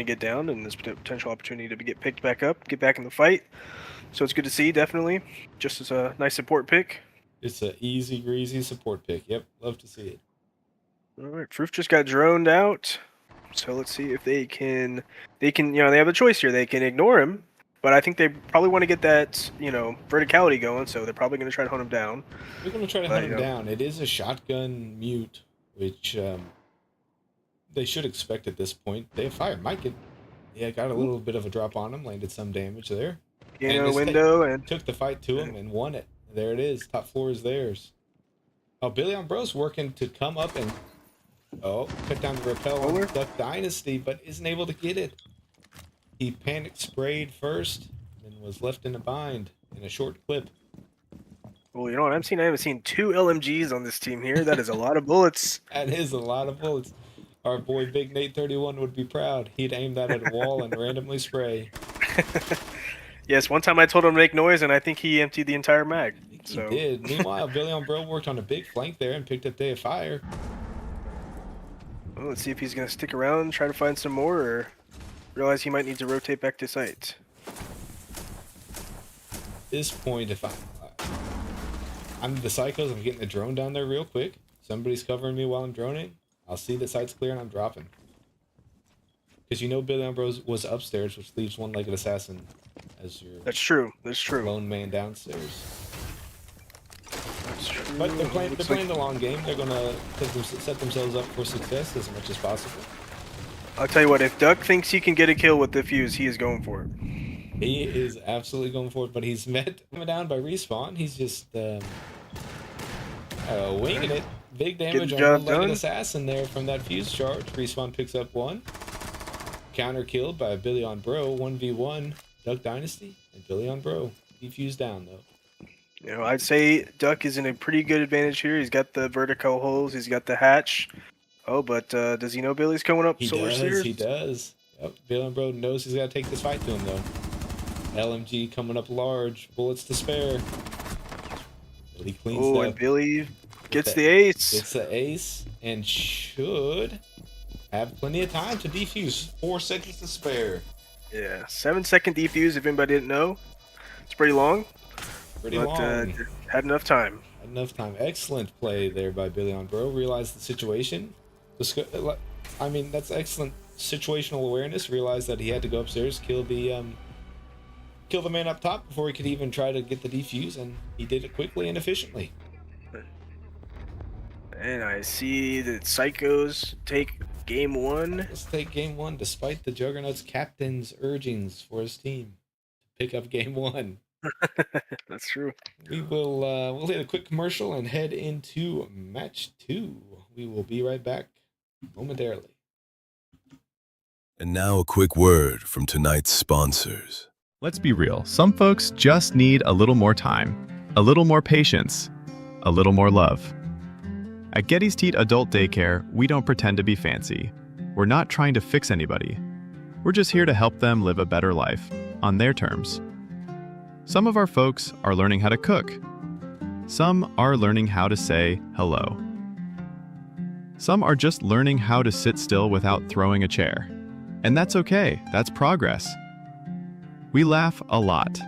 get down, and there's potential opportunity to get picked back up, get back in the fight. So it's good to see, definitely. Just as a nice support pick.
It's an easy greasy support pick. Yep, love to see it.
All right, Proof just got droned out. So let's see if they can, you know, they have a choice here. They can ignore him, but I think they probably want to get that, you know, verticality going, so they're probably going to try to hunt him down.
They're going to try to hunt him down. It is a shotgun mute, which they should expect at this point. They have fire. Got a little bit of a drop on him, landed some damage there.
Window and
took the fight to him and won it. There it is. Top floor is theirs. Oh, Billy on Bro's working to come up and cut down the rappel on Duck Dynasty, but isn't able to get it. He panic sprayed first and was left in a bind in a short clip.
Well, you know what I'm seeing? I haven't seen 2 LMGs on this team here. That is a lot of bullets.
That is a lot of bullets. Our boy Big Nate 31 would be proud. He'd aim that at a wall and randomly spray.
Yes, one time I told him to make noise, and I think he emptied the entire mag.
He did. Meanwhile, Billy on Bro worked on a big flank there and picked up Day of Fire.
Well, let's see if he's going to stick around and try to find some more, or realize he might need to rotate back to site.
At this point, if I'm the Psychos, I'm getting the drone down there real quick. Somebody's covering me while I'm droning. I'll see the site's clear and I'm dropping. Because you know Billy on Bro was upstairs, which leaves one-legged assassin as your
That's true. That's true.
lone man downstairs.
That's true.
But they're playing the long game. They're gonna set themselves up for success as much as possible.
I'll tell you what, if Duck thinks he can get a kill with the fuse, he is going for it.
He is absolutely going for it, but he's met down by Respawn. He's just winging it. Big damage on one-legged assassin there from that fuse charge. Respawn picks up one. Counter killed by Billy on Bro. 1v1. Duck Dynasty and Billy on Bro. Defuse down though.
You know, I'd say Duck is in a pretty good advantage here. He's got the vertical holes. He's got the hatch. Oh, but does he know Billy's coming up?
He does. Yep. Billy on Bro knows he's got to take this fight to him though. LMG coming up large. Bullets to spare. Billy cleans up.
And Billy gets the ace.
Gets the ace and should have plenty of time to defuse. 4 seconds to spare.
Yeah, 7-second defuse if anybody didn't know. It's pretty long. Had enough time.
Excellent play there by Billy on Bro. Realized the situation. I mean, that's excellent situational awareness. Realized that he had to go upstairs, kill the man up top before he could even try to get the defuse, and he did it quickly and efficiently.
And I see that Psychos take game 1.
Let's take game 1, despite the Juggernuts captain's urgings for his team to pick up game 1.
That's true.
We will we'll hit a quick commercial and head into match 2. We will be right back momentarily.
And now a quick word from tonight's sponsors.
Let's be real. Some folks just need a little more time, a little more patience, a little more love. At Getty's Teat Adult Daycare, we don't pretend to be fancy. We're not trying to fix anybody. We're just here to help them live a better life, on their terms. Some of our folks are learning how to cook. Some are learning how to say hello. Some are just learning how to sit still without throwing a chair. And that's okay, that's progress. We laugh a lot.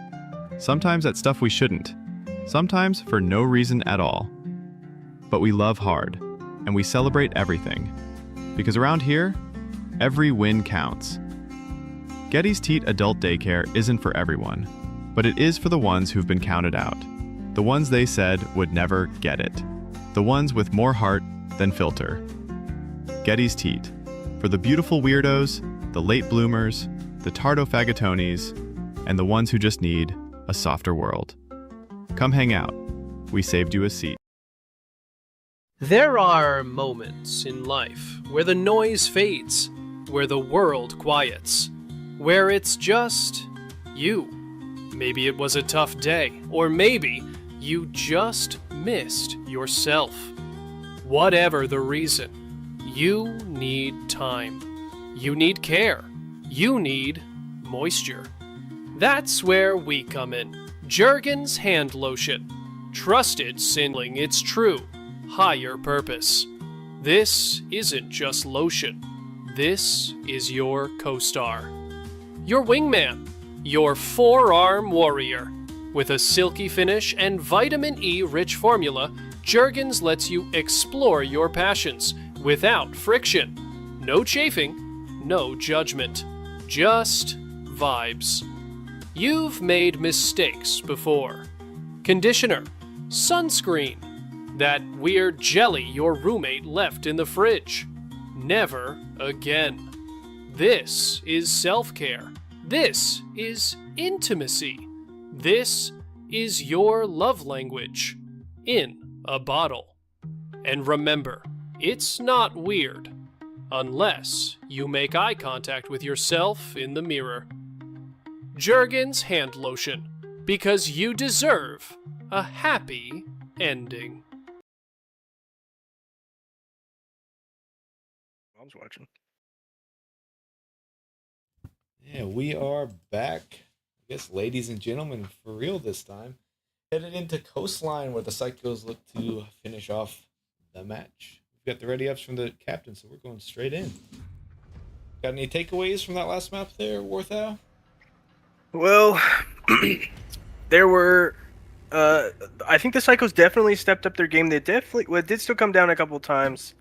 Sometimes at stuff we shouldn't. Sometimes for no reason at all. But we love hard, and we celebrate everything. Because around here, Every win counts. Getty's Teat Adult Daycare isn't for everyone, but it is for the ones who've been counted out. The ones they said would never get it. The ones with more heart than filter. Getty's Teat. For the beautiful weirdos, the late bloomers, the tardofagatones, and the ones who just need a softer world. Come hang out. We saved you a seat.
There are moments in life where the noise fades, where the world quiets, where it's just you. Maybe it was a tough day, or maybe you just missed yourself. Whatever the reason, you need time. You need care. You need moisture. That's where we come in. Jergens Hand Lotion. Trusted signaling its true, higher purpose. This isn't just lotion. This is your co-star. Your wingman. Your forearm warrior. With a silky finish and vitamin E-rich formula, Jergens lets you explore your passions without friction. No chafing, no judgment. Just vibes. You've made mistakes before. Conditioner, sunscreen, that weird jelly your roommate left in the fridge. Never again. This is self-care. This is intimacy. This is your love language in a bottle. And remember, it's not weird unless you make eye contact with yourself in the mirror. Jergens Hand Lotion, because you deserve a happy ending.
Mom's watching.
Yeah, we are back. I guess, ladies and gentlemen, for real this time. Headed into Coastline, where the Psychos look to finish off the match. We've got the ready ups from the captain, so we're going straight in. Got any takeaways from that last map there, Warthow?
Well, there were. I think the Psychos definitely stepped up their game. They definitely. Well, it did still come down a couple times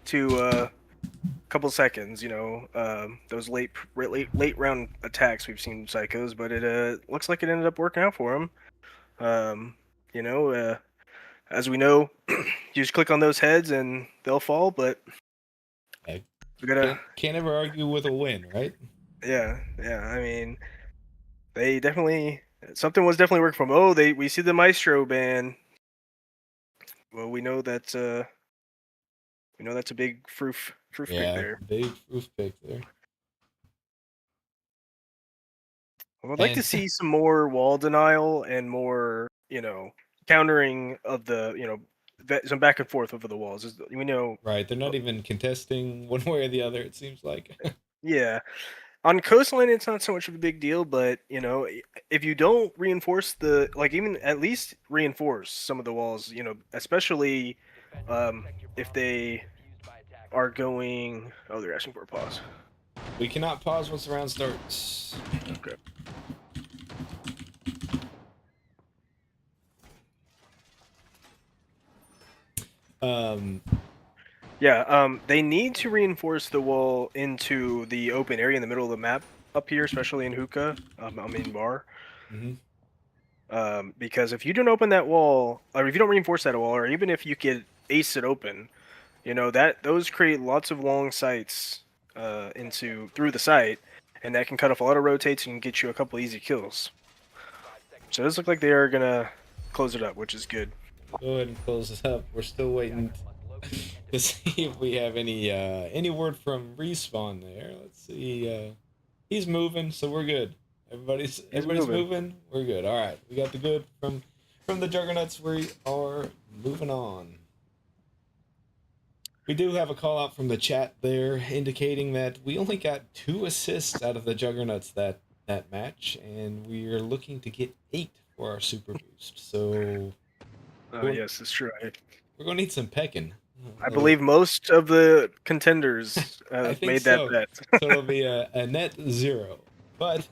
to a couple seconds. You know, those late round attacks we've seen Psychos, but it looks like it ended up working out for them. You know, as we know, you just click on those heads and they'll fall. But
we
gotta
can't ever argue with a win, right?
Yeah. I mean, they definitely something was definitely working from. Oh, we see the Maestro ban. Well, we know that's a big proof pick there.
Big proof pick there.
Well, I'd like to see some more wall denial and more, countering of the, some back and forth over the walls. We know.
Right, they're not even contesting one way or the other, it seems like.
Yeah. On Coastline, it's not so much of a big deal, but, if you don't reinforce even at least reinforce some of the walls, especially if they are going... Oh, they're asking for a pause.
We cannot pause once the round starts.
Okay. They need to reinforce the wall into the open area in the middle of the map up here, especially in Hookah, in Bar.
Mm-hmm.
Because if you don't open that wall, or if you don't reinforce that wall, or even if you could ace it open, those create lots of long sights through the site, and that can cut off a lot of rotates and get you a couple easy kills. So it does look like they are gonna close it up, which is good.
Go ahead and close this up. We're still waiting to see if we have any word from Respawn there. Let's see. He's moving, so we're good. Everybody's moving. We're good. All right, we got the good from the Juggernuts. We are moving on. We do have a call out from the chat there indicating that we only got 2 assists out of the Juggernauts that match, and we're looking to get 8 for our super boost. So,
yes, it's true.
We're gonna need some pecking.
I believe most of the contenders made that bet.
So it'll be a net 0. But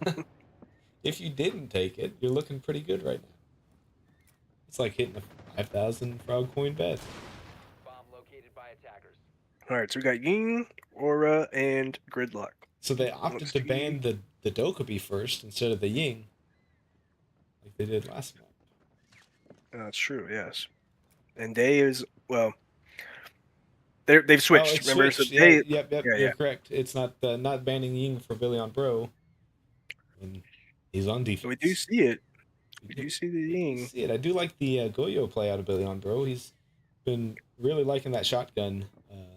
if you didn't take it, you're looking pretty good right now. It's like hitting a 5,000 frog coin bet.
Bomb located by attackers.
All right, so we got Ying, Aura, and Gridlock.
So they opted
Let's
to
see.
ban the Dokkaebi first instead of the Ying, like they did last map.
That's true. Yes. And Day is they've switched.
Oh, it's
Remember,
switched.
so
Yeah,
Day.
yep.
Yeah,
You're
yeah.
correct. It's not banning Ying for Billion Bro, and he's on defense.
We do see it.
We
We
do-
do see the
we do
Ying.
see it. I do like the Goyo play out of Billion Bro. He's been really liking that shotgun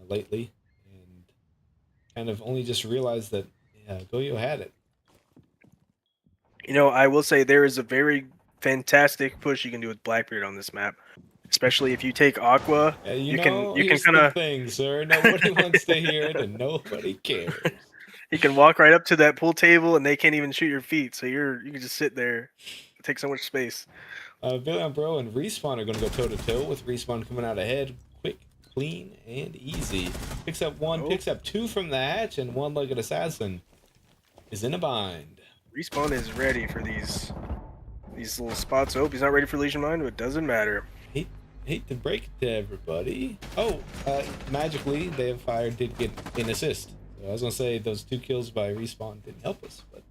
lately, and kind of only just realized that Goyo had it.
You know, I will say there is a very fantastic push you can do with Blackbeard on this map, especially if you take Aqua.
You
can
here's
kind
the
of
thing, sir. Nobody wants to hear it, and nobody cares.
you can walk right up to that pool table and they can't even shoot your feet, so you can just sit there, take so much space.
Billion Bro and Respawn are going to go toe to toe with Respawn coming out ahead, quick, clean, and easy. Picks up one, picks up two from the hatch, and one-legged assassin is in a bind.
Respawn is ready for these little spots. Oh, he's not ready for Legion Mine, but it doesn't matter.
Hate to break it to everybody. Oh, magically, Fire did get an assist. So I was going to say those 2 kills by Respawn didn't help us, but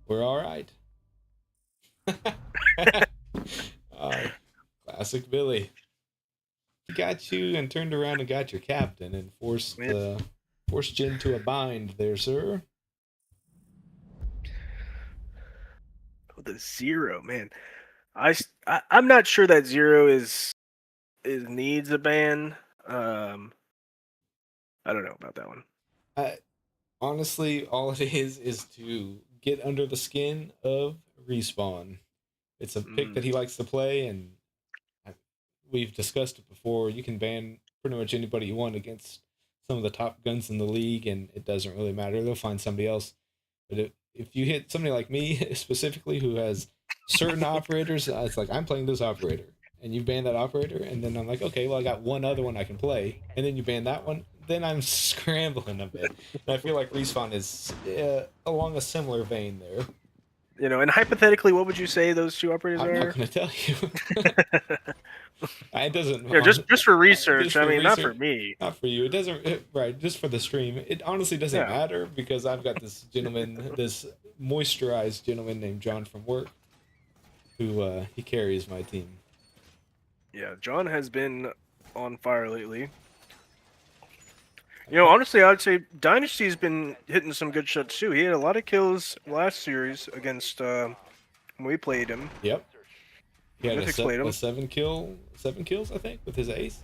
we're all right. Classic Billy. He got you and turned around and got your captain and forced Jin to a bind there, sir.
Oh, the Zero, man. I'm not sure that Zero is needs a ban. I don't know about that one.
Honestly, all it is to get under the skin of Respawn. It's a pick that he likes to play, and we've discussed it before. You can ban pretty much anybody you want against some of the top guns in the league, and it doesn't really matter. They'll find somebody else. But if you hit somebody like me specifically who has certain operators, it's like, I'm playing this operator, and you ban that operator, and then I'm like, okay, well, I got one other one I can play, and then you ban that one, then I'm scrambling a bit. And I feel like Respawn is along a similar vein there.
You know, and hypothetically, what would you say those 2 operators are?
I'm not going to tell you. It doesn't.
Yeah, just for research.
Just for
I mean, not
research.
for me.
Not for you. It doesn't. Right, just for the stream. It honestly doesn't matter because I've got this gentleman, this moisturized gentleman named John from work, who he carries my team.
Yeah, John has been on fire lately. You know, honestly, I would say Dynasty's been hitting some good shots too. He had a lot of kills last series against when we played him.
Yep. He had
played him.
a 7 kills, I think, with his ace.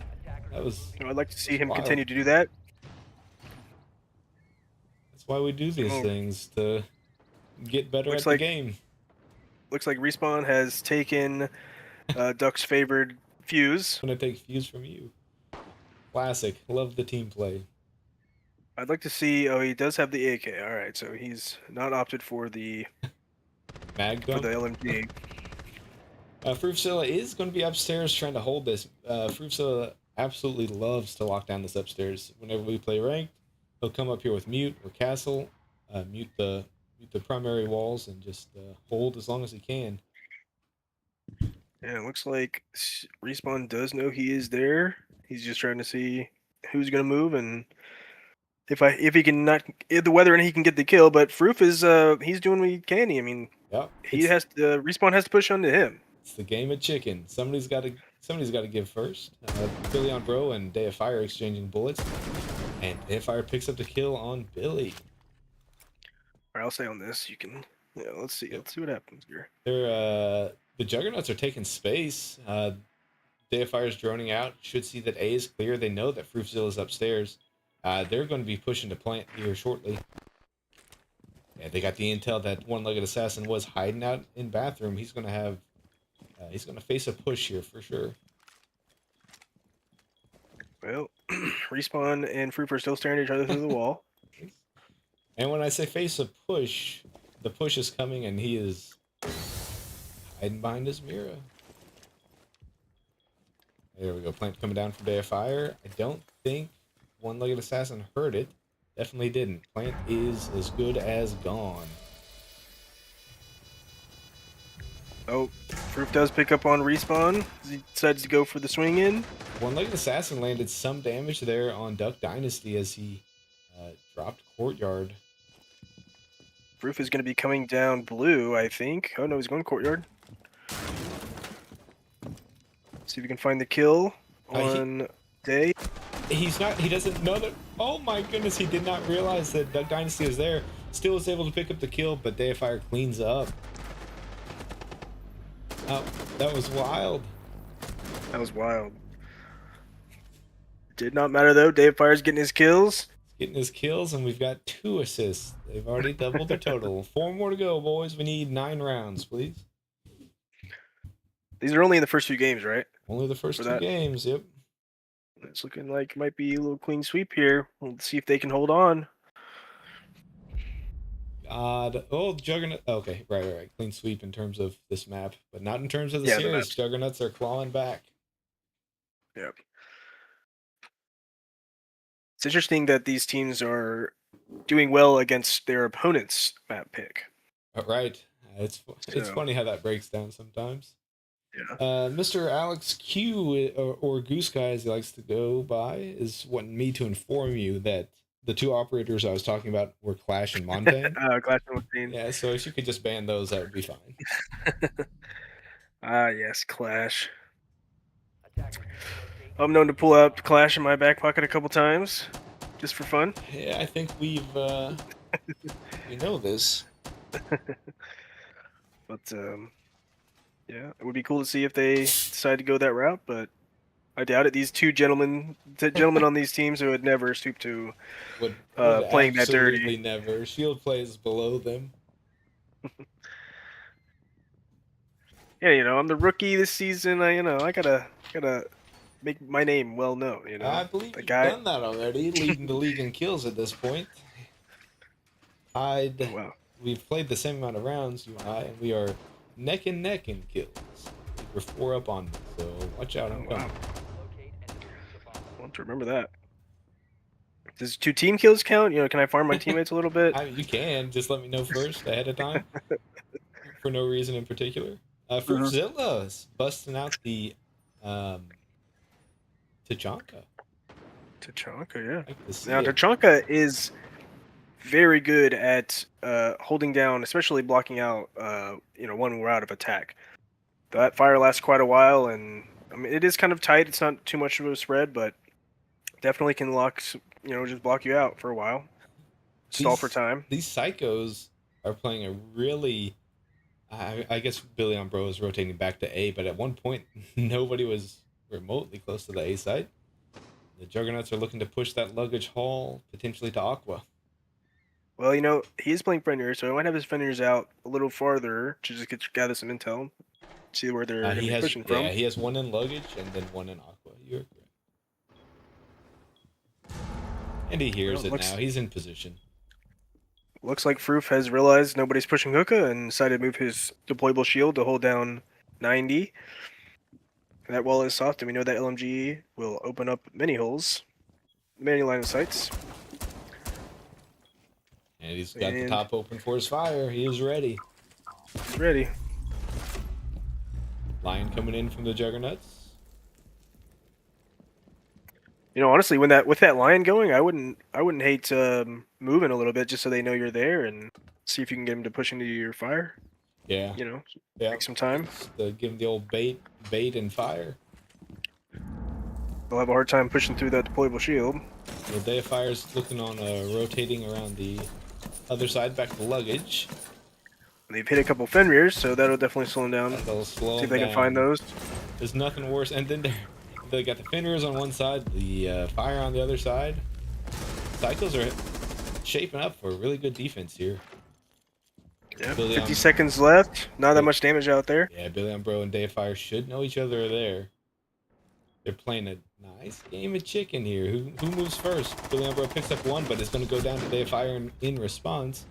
That was.
You know, I'd like to see him
wild.
continue to do that.
That's why we do these things, to get better at the game.
Looks like Respawn has taken Duck's favored Fuse.
I'm gonna take Fuse from you. Classic. Love the team play.
I'd like to see. Oh, he does have the AK. All right, so he's not opted for the
Mag
for the LMG.
Fruitsilla is going to be upstairs trying to hold this. Fruitsilla absolutely loves to lock down this upstairs. Whenever we play ranked, he'll come up here with mute or castle, mute the primary walls, and just hold as long as he can.
Yeah, it looks like Respawn does know he is there. He's just trying to see who's going to move and if he can not whether or not he can get the kill. But Froof is he's doing what he can. I mean,
yep,
Respawn has to push onto him.
It's the game of chicken. Somebody's got to give first. Billion Bro and Day of Fire exchanging bullets, and Day of Fire picks up the kill on Billy.
Or I'll say on this, you can. Yeah, let's see. Let's see what happens here.
They're the Juggernauts are taking space. Day of Fire's droning out. Should see that A is clear. They know that Fruitzilla is upstairs. They're going to be pushing to plant here shortly. Yeah, they got the intel that one-legged assassin was hiding out in bathroom. He's going to face a push here for sure.
Well, Respawn and Froof are still staring at each other through the wall.
And when I say face a push, the push is coming and he is hiding behind his mirror. There we go. Plant coming down from Day of Fire. I don't think one-legged assassin heard it. Definitely didn't. Plant is as good as gone.
Oh, Proof does pick up on respawn. He decides to go for the swing in.
One-legged assassin landed some damage there on Duck Dynasty as he dropped courtyard.
Proof is going to be coming down blue, I think. Oh no, he's going courtyard. See if we can find the kill on Day.
He's not. He doesn't know that. Oh my goodness! He did not realize that Duck Dynasty is there. Still was able to pick up the kill, but Deifier cleans up. Oh, that was wild.
That was wild. Did not matter though. Deifier's getting his kills.
Getting his kills, and we've got 2 assists. They've already doubled their total. 4 more to go, boys. We need 9 rounds, please.
These are only in the first few games, right?
Only the first 2 games. Yep.
It's looking like it might be a little clean sweep here. We'll see if they can hold on.
God. Oh, Juggernaut. Okay, right. Clean sweep in terms of this map, but not in terms of the series. Juggernauts are clawing back.
Yep. It's interesting that these teams are doing well against their opponent's map pick.
Right. It's funny how that breaks down sometimes.
Yeah.
Mr. Alex Q, or Goose Guy as he likes to go by, is wanting me to inform you that the 2 operators I was talking about were Clash and Montaigne.
Clash and Montaigne.
Yeah, so if you could just ban those, that would be fine.
Yes, Clash. I'm known to pull out Clash in my back pocket a couple times, just for fun.
Yeah, I think we know this.
But yeah, it would be cool to see if they decide to go that route, but I doubt it. These 2 gentlemen on these teams who would never stoop to playing that dirty.
Absolutely never. Shield plays below them.
Yeah, I'm the rookie this season. I gotta make my name well known.
I believe you've done that already, leading the league in kills at this point.
Wow.
We've played the same amount of rounds, you and I, and we are neck and neck in kills. We're 4 up on me, so watch out. I'm coming.
I want to remember that. Does 2 team kills count? Can I farm my teammates a little bit?
You can. Just let me know first ahead of time. For no reason in particular. Fruitzilla is busting out the Tachanka.
Tachanka, yeah.
Now,
Tachanka is very good at holding down, especially blocking out, one route of attack. That fire lasts quite a while, and I mean, it is kind of tight. It's not too much of a spread, but definitely can just block you out for a while. Stall for time.
These psychos are playing a really, I guess Billy on Bro is rotating back to A, but at one point, nobody was remotely close to the A site. The Juggernauts are looking to push that luggage haul potentially to Aqua.
Well, he is playing Fenrir, so I might have his Fenrirs out a little farther to just gather some intel, see where they're pushing from.
Yeah, he has 1 in luggage and then 1 in Aqua. You're correct. And he hears it now. He's in position.
Looks like Froof has realized nobody's pushing hookah and decided to move his deployable shield to hold down 90. And that wall is soft, and we know that LMG will open up many holes, many line of sights.
And he's got the top open for his fire. He is ready.
He's ready.
Lion coming in from the Juggernauts.
Honestly, with that lion going, I wouldn't hate moving a little bit just so they know you're there and see if you can get them to push into your fire.
Yeah.
Take some time.
Just, give them the old bait and fire.
They'll have a hard time pushing through that deployable shield.
The Deifier's looking on rotating around the other side back to luggage.
They've hit a couple Fenrirs, so that'll definitely slow them down.
That'll slow them down.
See if they can find those.
There's nothing worse. And then they got the Fenrirs on one side, the fire on the other side. Cycles are shaping up for a really good defense here.
Yeah, 50 seconds left. Not that much damage out there.
Yeah, Billy on Bro and Deifier should know each other there. They're playing a nice game of chicken here. Who moves first? Billy on Bro picks up 1, but it's going to go down to Deifier in response.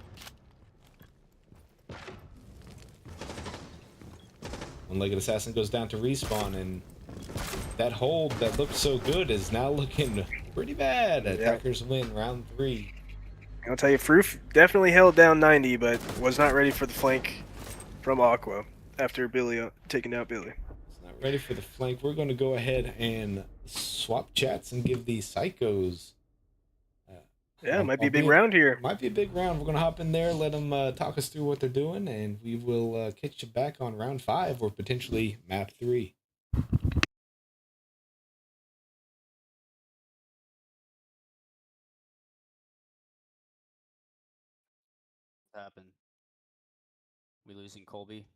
One-legged assassin goes down to respawn, and that hold that looked so good is now looking pretty bad. Attackers win round 3.
I'll tell you, Froof definitely held down 90, but was not ready for the flank from Aqua. after Billy taking out Billy.
It's not ready for the flank. We're going to go ahead and swap chats and give the psychos.
Yeah, it might be a big round here.
Might be a big round. We're going to hop in there, let them talk us through what they're doing, and we will catch you back on round 5 or potentially map 3.
What happened? We losing Colby?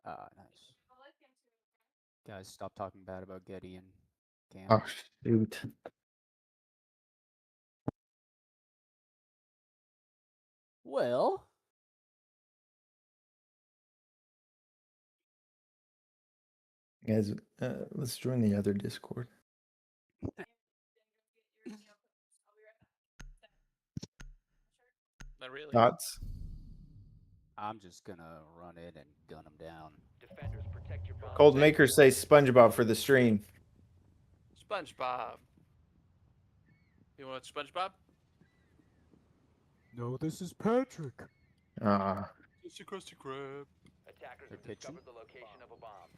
Ah, nice. Guys, stop talking bad about Getty and Cam.
Oh shoot.
Well,
Guys, let's join the other Discord.
Not really.
Thoughts?
I'm just gonna run in and gun him down.
Defenders, protect your bomb.
Cold Makers say SpongeBob for the stream.
SpongeBob. You want SpongeBob?
No, this is Patrick.
It's a Krusty Krab.
Attackers
They're
have
pitching.
discovered the location of a bomb.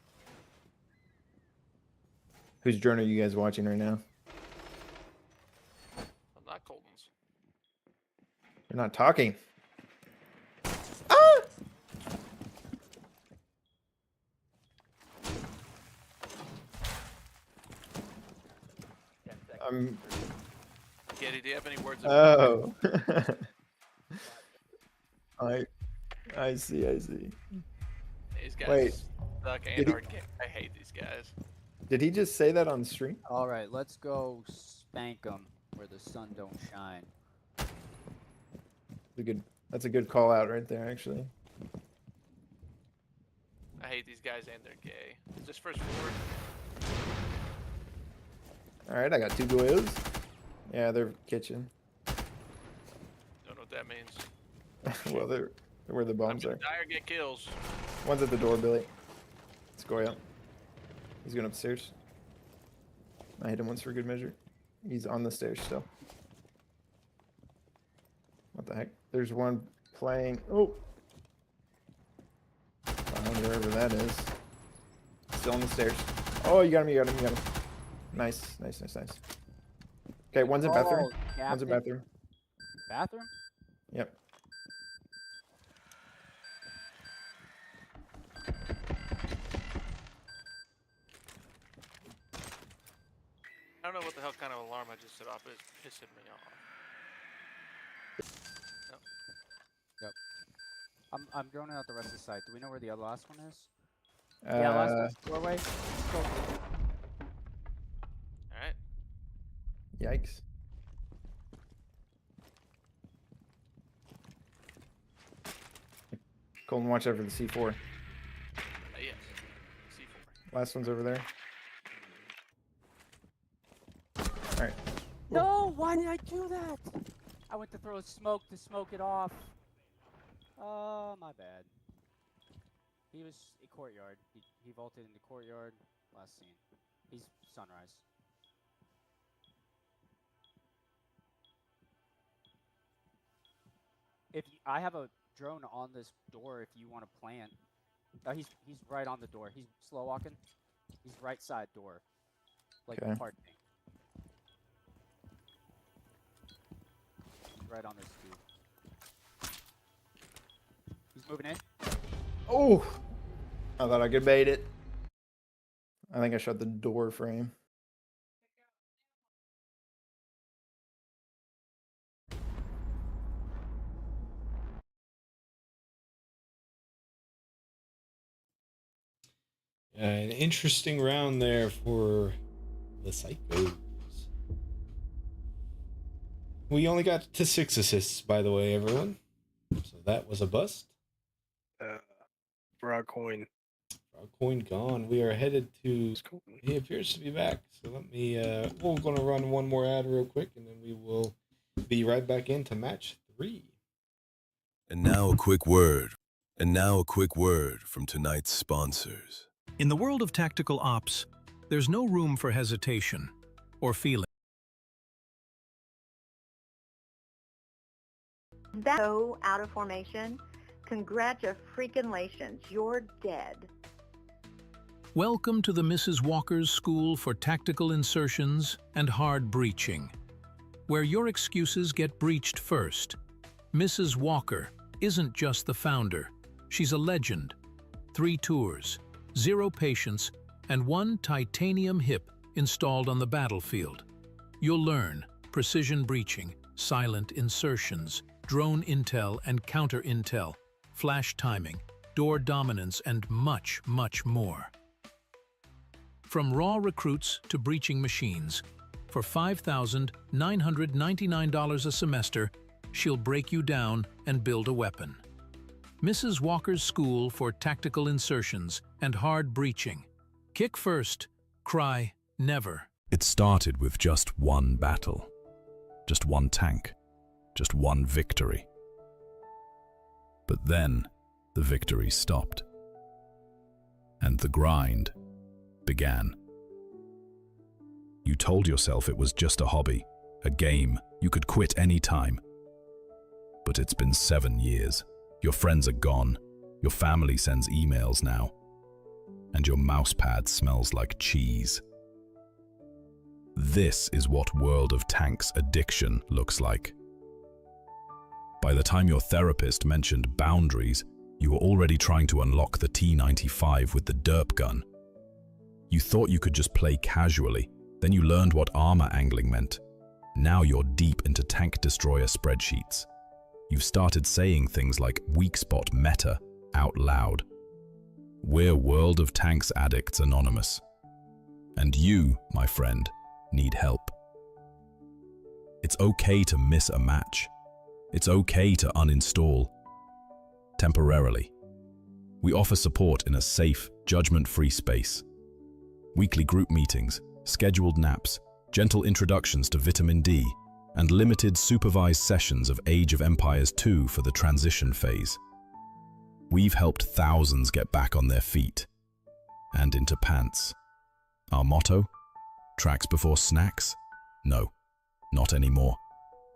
Whose drone are you guys watching right now?
I'm not Colton's.
You're not talking. I'm.
Getty, do you have any words of
Oh. I see.
These guys
Wait.
suck
Did
and
he-
hard game. I hate these guys.
Did he just say that on stream?
All right, let's go spank them where the sun don't shine.
That's a good call out right there, actually.
I hate these guys and they're gay. Is this first forward?
All right, I got 2 goyos. Yeah, they're kitchen.
Don't know what that means.
Well, they're where the bombs are.
Die or get kills.
One's at the door, Billy. Let's go up. He's going upstairs. I hit him once for good measure. He's on the stairs still. What the heck? There's one playing. Oh! Behind wherever that is. Still on the stairs. Oh, you got him. Nice. Okay, one's in bathroom. One's in bathroom.
Bathroom?
Yep.
I don't know what the hell kind of alarm I just set off. It's pissing me off.
Yep. I'm droning out the rest of the site. Do we know where the other last one is? Yeah, last one's doorway. Let's go.
Alright.
Yikes. Colton, watch out for the C4.
Yes. C4.
Last one's over there. Alright.
No, why did I do that? I went to throw smoke to smoke it off. Oh, my bad. He was a courtyard. He vaulted into courtyard. Last scene. He's sunrise. I have a drone on this door if you want to plant. He's right on the door. He's slow walking. He's right side door. Like
Okay.
parking. He's right on this tube. He's moving in.
Oh! I thought I could bait it. I think I shot the door frame.
An interesting round there for the Psychos. We only got to 6 assists, by the way, everyone. So that was a bust.
Broad coin.
Broad coin gone. We are headed to. He appears to be back. So let me. We're going to run one more ad real quick, and then we will be right back into match 3.
And now a quick word. From tonight's sponsors.
In the world of tactical ops, there's no room for hesitation or feeling.
That go out of formation Congratulations, you're dead.
Welcome to the Mrs. Walker's School for Tactical Insertions and Hard Breaching, where your excuses get breached first. Mrs. Walker isn't just the founder, she's a legend. 3 tours, 0 patients, and 1 titanium hip installed on the battlefield. You'll learn precision breaching, silent insertions, drone intel and counter intel, flash timing, door dominance, and much, much more. From raw recruits to breaching machines, for $5,999 a semester, she'll break you down and build a weapon. Mrs. Walker's School for Tactical Insertions and Hard Breaching. Kick first, cry never.
It started with just one battle, just one tank, just one victory. But then the victory stopped, and the grind began. You told yourself it was just a hobby, a game, you could quit any time. But it's been 7 years. Your friends are gone, your family sends emails now, and your mousepad smells like cheese. This is what World of Tanks addiction looks like. By the time your therapist mentioned boundaries, you were already trying to unlock the T-95 with the derp gun. You thought you could just play casually, then you learned what armor angling meant. Now you're deep into tank destroyer spreadsheets. You've started saying things like weak spot meta out loud. We're World of Tanks Addicts Anonymous. And you, my friend, need help. It's okay to miss a match. It's okay to uninstall. Temporarily. We offer support in a safe, judgment-free space. Weekly group meetings, scheduled naps, gentle introductions to vitamin D, and limited supervised sessions of Age of Empires 2 for the transition phase. We've helped thousands get back on their feet and into pants. Our motto? Tracks before snacks? No, not anymore.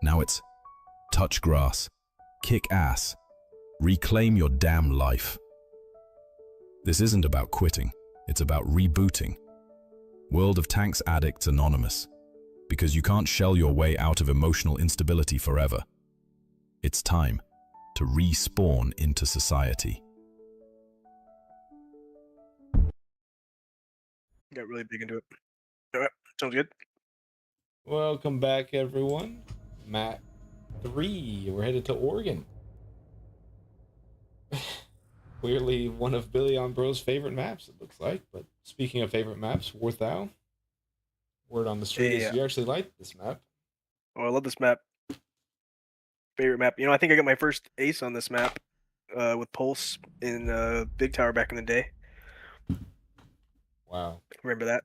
Now it's touch grass, kick ass, reclaim your damn life. This isn't about quitting, it's about rebooting. World of Tanks Addicts Anonymous. Because you can't shell your way out of emotional instability forever. It's time to respawn into society.
Got really big into it. All right, sounds good.
Welcome back, everyone. Map 3. We're headed to Oregon. Clearly one of Billy on Bro's favorite maps, it looks like. But speaking of favorite maps, Warthau. Word on the street is you actually like this map.
Oh, I love this map. Favorite map. You know, I think I got my first ace on this map with Pulse in Big Tower back in the day.
Wow.
Remember that?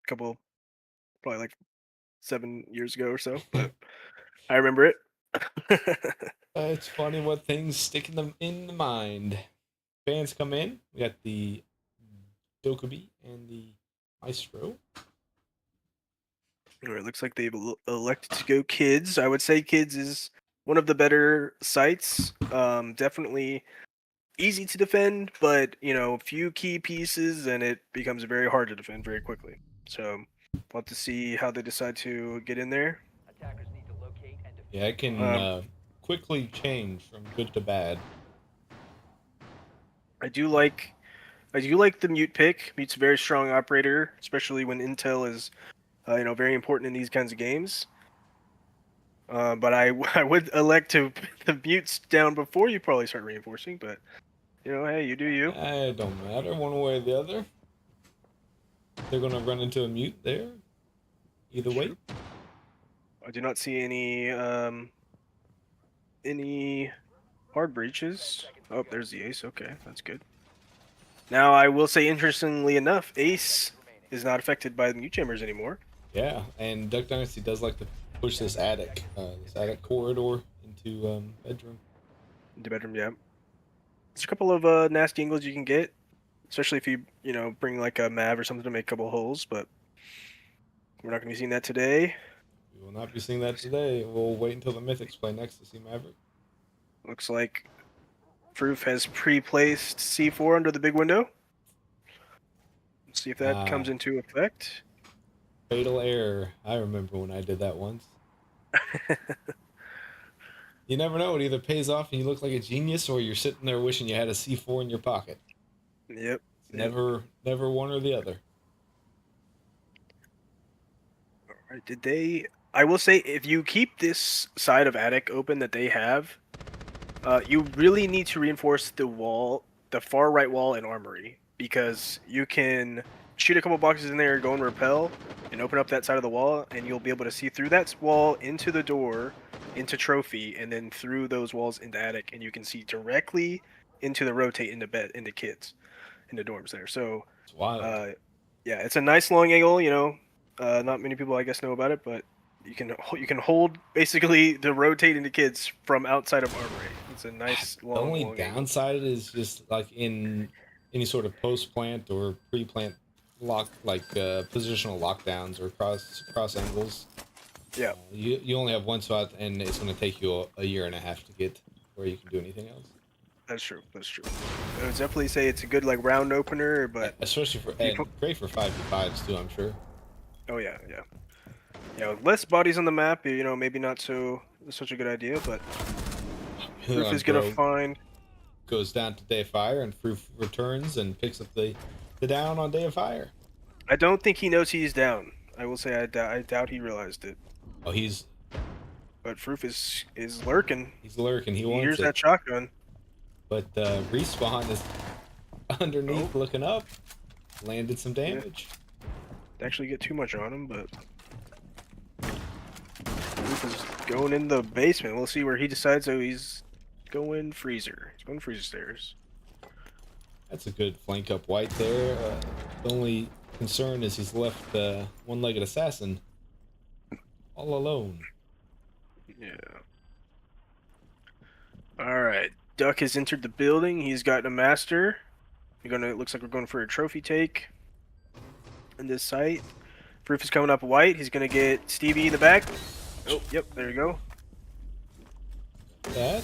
Probably like 7 years ago or so, but I remember it.
It's funny what things stick in the mind. Fans come in. We got the Dokubi and the Maestro.
All right, looks like they've elected to go Kids. I would say Kids is one of the better sites. Definitely easy to defend, but you know, a few key pieces and it becomes very hard to defend very quickly. So we'll have to see how they decide to get in there.
Yeah, it can quickly change from good to bad.
I do like the Mute pick. Mute's a very strong operator, especially when intel is very important in these kinds of games. But I would elect to put the Mutes down before you probably start reinforcing, but hey, you do you.
It don't matter one way or the other. They're gonna run into a Mute there. Either way.
I do not see any hard breaches. Oh, there's the ace. Okay, that's good. Now I will say, interestingly enough, ace is not affected by the Mute chambers anymore.
Yeah, and Duck Dynasty does like to push this attic corridor into bedroom.
Into bedroom, yeah. There's a couple of nasty angles you can get, especially if you bring like a Mav or something to make a couple holes. But we're not going to be seeing that today.
We will not be seeing that today. We'll wait until the Mythics play next to see Maverick.
Looks like Proof has pre-placed C4 under the big window. Let's see if that comes into effect.
Fatal error. I remember when I did that once. You never know. It either pays off and you look like a genius, or you're sitting there wishing you had a C4 in your pocket.
Yep.
It's never one or the other.
All right. Did they? I will say, if you keep this side of attic open that they have, you really need to reinforce the wall, the far right wall and armory, because you can shoot a couple boxes in there, go and repel, and open up that side of the wall, and you'll be able to see through that wall into the door, into trophy, and then through those walls into attic, and you can see directly into the rotate into bed, into kids, into dorms there. So,
it's wild.
Yeah, it's a nice long angle. Not many people I guess know about it, but you can hold basically the rotate into kids from outside of armory. It's a nice long.
The only
long
downside is just like in any sort of post plant or pre plant lock, like positional lockdowns or cross angles.
Yeah.
You only have one spot, and it's going to take you a year and a half to get where you can do anything else.
That's true. That's true. I would definitely say it's a good like round opener, but
especially for and great for 5v5s too, I'm sure.
Oh yeah, yeah. Yeah, with less bodies on the map, maybe not such a good idea, but Proof is gonna find.
Goes down to day of fire, and Proof returns and picks up the down on day of fire.
I don't think he knows he's down. I will say I doubt he realized it.
Oh,
But Proof is lurking.
He's lurking. He wants
hears
it.
that shotgun.
But Respawn is underneath, looking up. Landed some damage.
Didn't actually get too much on him, but Proof is going in the basement. We'll see where he decides. Oh, he's going freezer. He's going freezer stairs.
That's a good flank up white there. The only concern is he's left one-legged assassin all alone.
Yeah. All right. Duck has entered the building. He's gotten a master. It looks like we're going for a trophy take in this site. Proof is coming up white. He's gonna get Stevie in the back. Oh, yep, there you go.
That.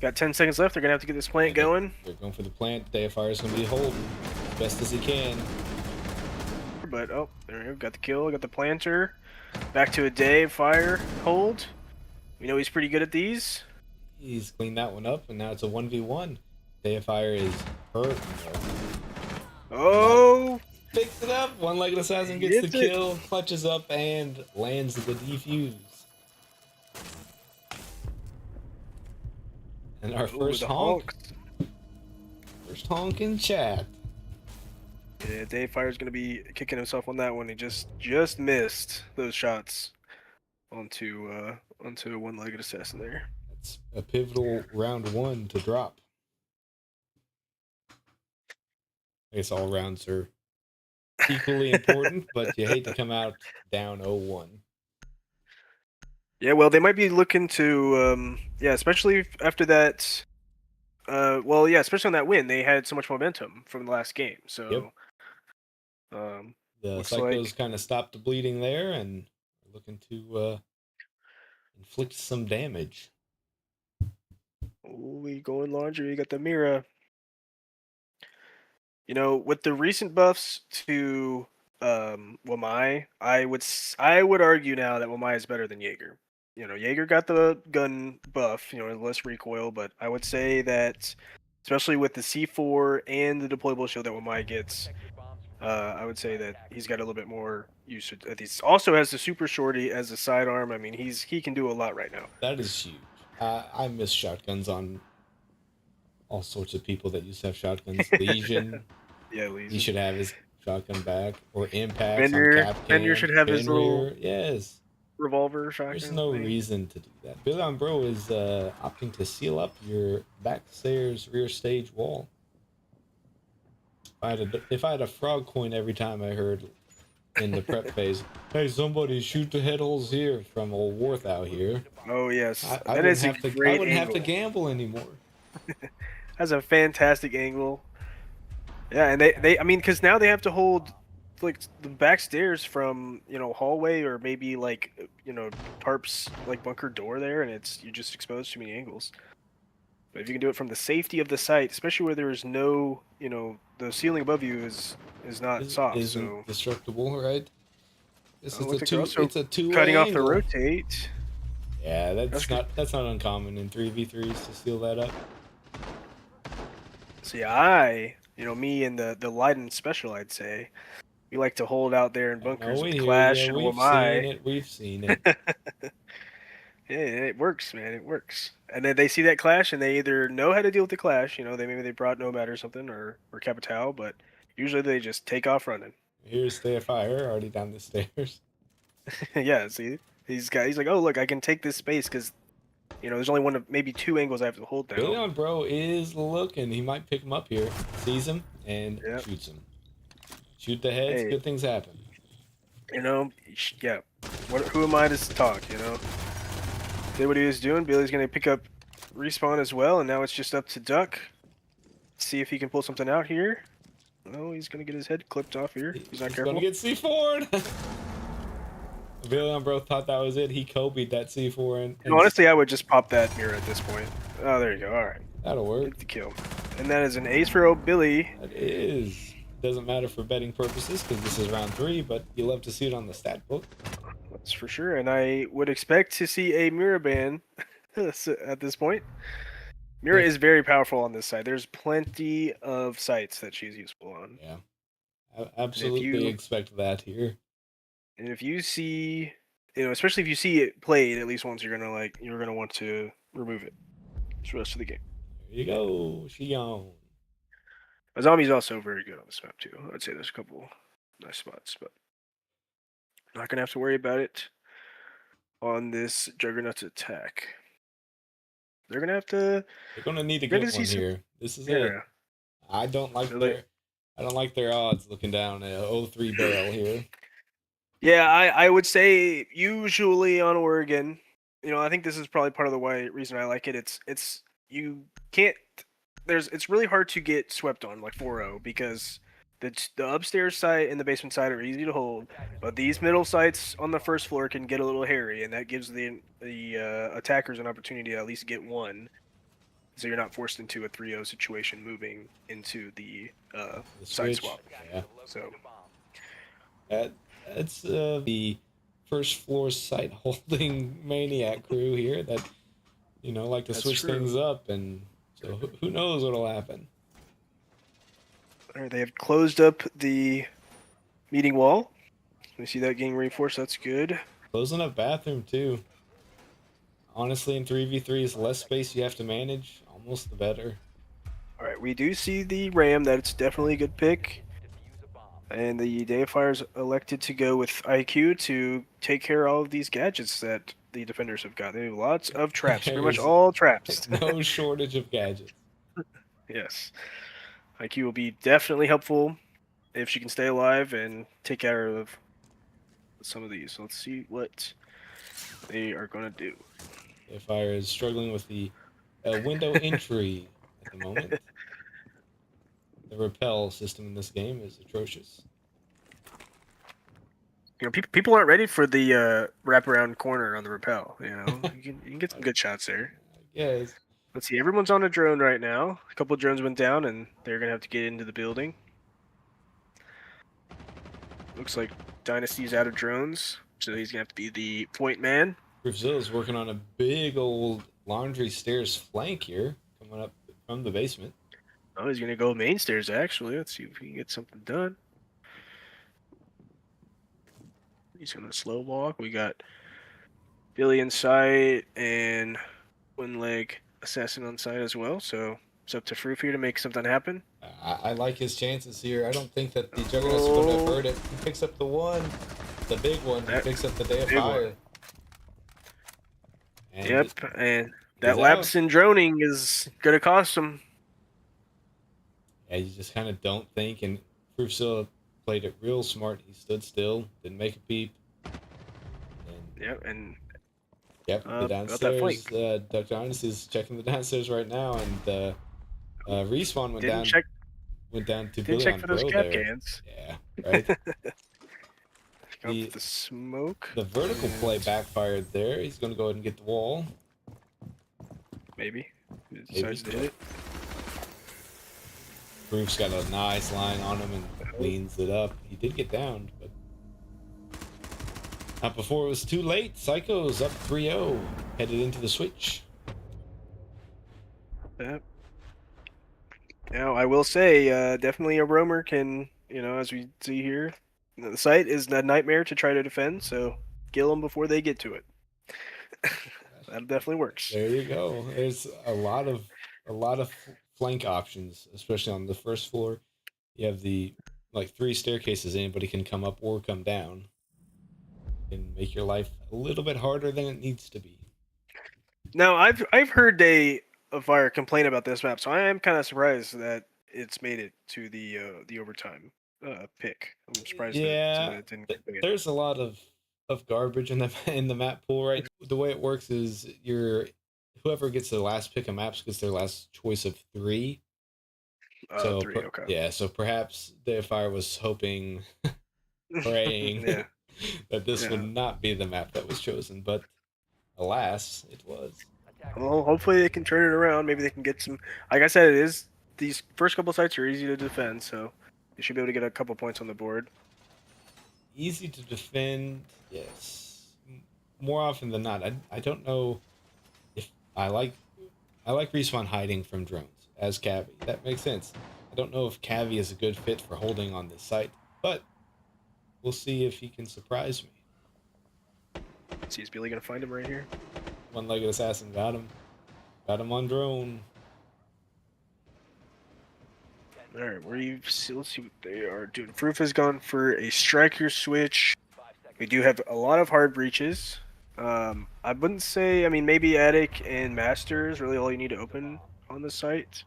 Got 10 seconds left. They're gonna have to get this plant going.
They're going for the plant. Day of Fire is gonna be holding as best as he can.
But oh, there we go. Got the kill. Got the planter. Back to a Day of Fire hold. We know he's pretty good at these.
He's cleaned that one up, and now it's a 1v1. Day of Fire is hurt.
Oh!
Picks it up. One-legged assassin gets the kill, clutches up, and lands the defuse. And our first honk. First honk in chat.
Yeah, Dave Fire's gonna be kicking himself on that one. He just missed those shots onto a one-legged assassin there.
That's a pivotal round one to drop. I guess all rounds are equally important, but you hate to come out down 0-1.
Yeah, well, they might be looking to, especially after that. Especially on that win, they had so much momentum from the last game. So,
the Psychos kind of stopped the bleeding there and are looking to inflict some damage.
Oh, we going laundry. You got the Mira. With the recent buffs to Wamai, I would argue now that Wamai is better than Jaeger. Jaeger got the gun buff, less recoil, but I would say that, especially with the C4 and the deployable shield that Wamai gets, I would say that he's got a little bit more usage. He also has the super shorty as a sidearm. I mean, he can do a lot right now.
That is huge. I miss shotguns on all sorts of people that used to have shotguns. Legion.
Yeah, Legion.
He should have his shotgun back. Or Impact.
Fenrir should have his little revolver shotgun.
There's no reason to do that. Billy on Bro is opting to seal up your backstairs rear stage wall. If I had a frog coin every time I heard in the prep phase, hey, somebody shoot the head holes here from old Warth out here.
Oh yes,
I wouldn't have to gamble anymore.
That's a fantastic angle. Yeah, and they I mean, because now they have to hold like the back stairs from hallway or maybe like tarps like bunker door there, and you're just exposed to many angles. But if you can do it from the safety of the site, especially where there is no, you know, the ceiling above you is not soft.
Isn't
So
destructible, right?
it looks like they're also
It's a two-way
cutting off the
angle.
rotate.
Yeah,
That's good.
that's not uncommon in 3v3s to steal that up.
See, you know, me and the light and special, I'd say, we like to hold out there in bunkers with Clash and
We've
Wamai.
seen it. We've seen it.
Yeah, it works, man. It works. And then they see that Clash, and they either know how to deal with the Clash. You know, maybe they brought Nomad or something, or Capital, but usually they just take off running.
Here's Stay Fire already down the stairs.
Yeah, see, he's like, oh look, I can take this space because, you know, there's only one of maybe two angles I have to hold down.
Leon Bro is looking. He might pick him up here. Sees him and shoots him. Shoot the heads.
Hey.
Good things happen.
You know, yeah. Who am I to talk? You know, did what he was doing. Billy's gonna pick up respawn as well, and now it's just up to Duck. See if he can pull something out here. Oh, he's gonna get his head clipped off here. He's not careful.
Gonna get C4'd. Leon Bro thought that was it. He Kobe'd that C4 and
honestly, I would just pop that mirror at this point. Oh, there you go. All right.
That'll work.
Get the kill. And that is an ace for old Billy.
That is. Doesn't matter for betting purposes because this is round 3, but you love to see it on the stat book.
That's for sure. And I would expect to see a mirror ban at this point. Mira is very powerful on this side. There's plenty of sites that she's useful on.
Yeah. I absolutely expect that here.
And if you see, you know, especially if you see it played at least once, you're gonna want to remove it for the rest of the game.
There you go, Shion.
Zombie's also very good on this map too. I'd say there's a couple nice spots, but not gonna have to worry about it on this Juggernuts attack. They're gonna have to.
They're gonna need to get one here. This is it. I don't like their odds looking down at 0-3 barrel here.
Yeah, I would say usually on Oregon, you know, I think this is probably part of the reason I like it. It's you can't. It's really hard to get swept on like 4-0 because the upstairs site and the basement site are easy to hold, but these middle sites on the first floor can get a little hairy, and that gives the attackers an opportunity to at least get one, so you're not forced into a 3-0 situation moving into the side swap.
Yeah.
So
that's the first floor site holding maniac crew here that, you know, like to switch things up, and so who knows what'll happen.
All right, they have closed up the meeting wall. We see that getting reinforced. That's good.
Closing up bathroom too. Honestly, in 3v3s, less space you have to manage, almost the better.
All right, we do see the Ram. That's definitely a good pick. And the Deifiers elected to go with IQ to take care of all of these gadgets that the defenders have got. They have lots of traps, pretty much all traps.
No shortage of gadgets.
Yes. IQ will be definitely helpful if she can stay alive and take care of some of these. So let's see what they are going to do.
Fire is struggling with the window entry at the moment. The repel system in this game is atrocious.
You know, people aren't ready for the wraparound corner on the repel. You know, you can get some good shots there.
Yes.
Let's see. Everyone's on a drone right now. A couple of drones went down, and they're gonna have to get into the building. Looks like Dynasty's out of drones, so he's gonna have to be the point man.
Brazil's working on a big old laundry stairs flank here, coming up from the basement.
Oh, he's gonna go main stairs actually. Let's see if he can get something done. He's gonna slow walk. We got Billy in sight and one leg assassin on site as well. So it's up to Froof here to make something happen.
I like his chances here. I don't think that the Juggernuts are going to avert it. He picks up the one, the big one. He picks up the Day of Fire.
And yep, and that lapse in droning is gonna cost him.
Yeah, you just kind of don't think, and Proof still played it real smart. He stood still, didn't make a peep.
And
the downstairs. Duck Dynasty is checking the downstairs right now, and Respawn went down. Went down to Billy on Bro there.
Cans.
Yeah, right.
The smoke.
The vertical play backfired there. He's going to go ahead and get the wall.
Maybe. He decides to hit it.
Proof's got a nice line on him and cleans it up. He did get downed, but not before it was too late. Psycho's up 3-0, headed into the switch.
Yeah. Now, I will say, definitely a roamer can, as we see here, the site is a nightmare to try to defend, so kill them before they get to it. That definitely works.
There you go. There's a lot of flank options, especially on the first floor. You have the 3 staircases anybody can come up or come down. And make your life a little bit harder than it needs to be.
Now, I've heard Fire complain about this map, so I am kind of surprised that it's made it to the overtime pick. I'm surprised that it didn't get picked.
There's a lot of garbage in the map pool right now. The way it works is whoever gets the last pick of maps gets their last choice of 3. So
3, okay.
Yeah, so perhaps Fire was hoping, praying that this would not be the map that was chosen, but alas, it was.
Well, hopefully they can turn it around. Maybe they can get some. Like I said, these first couple sites are easy to defend, so you should be able to get a couple points on the board.
Easy to defend, yes. More often than not, I don't know if I like Respawn hiding from drones as Cavi. That makes sense. I don't know if Cavi is a good fit for holding on this site, but we'll see if he can surprise me.
Let's see, is Billy gonna find him right here?
One-legged assassin got him. Got him on drone.
All right, let's see what they are doing. Proof has gone for a striker switch. We do have a lot of hard breaches. I wouldn't say. I mean, maybe attic and master is really all you need to open on the site.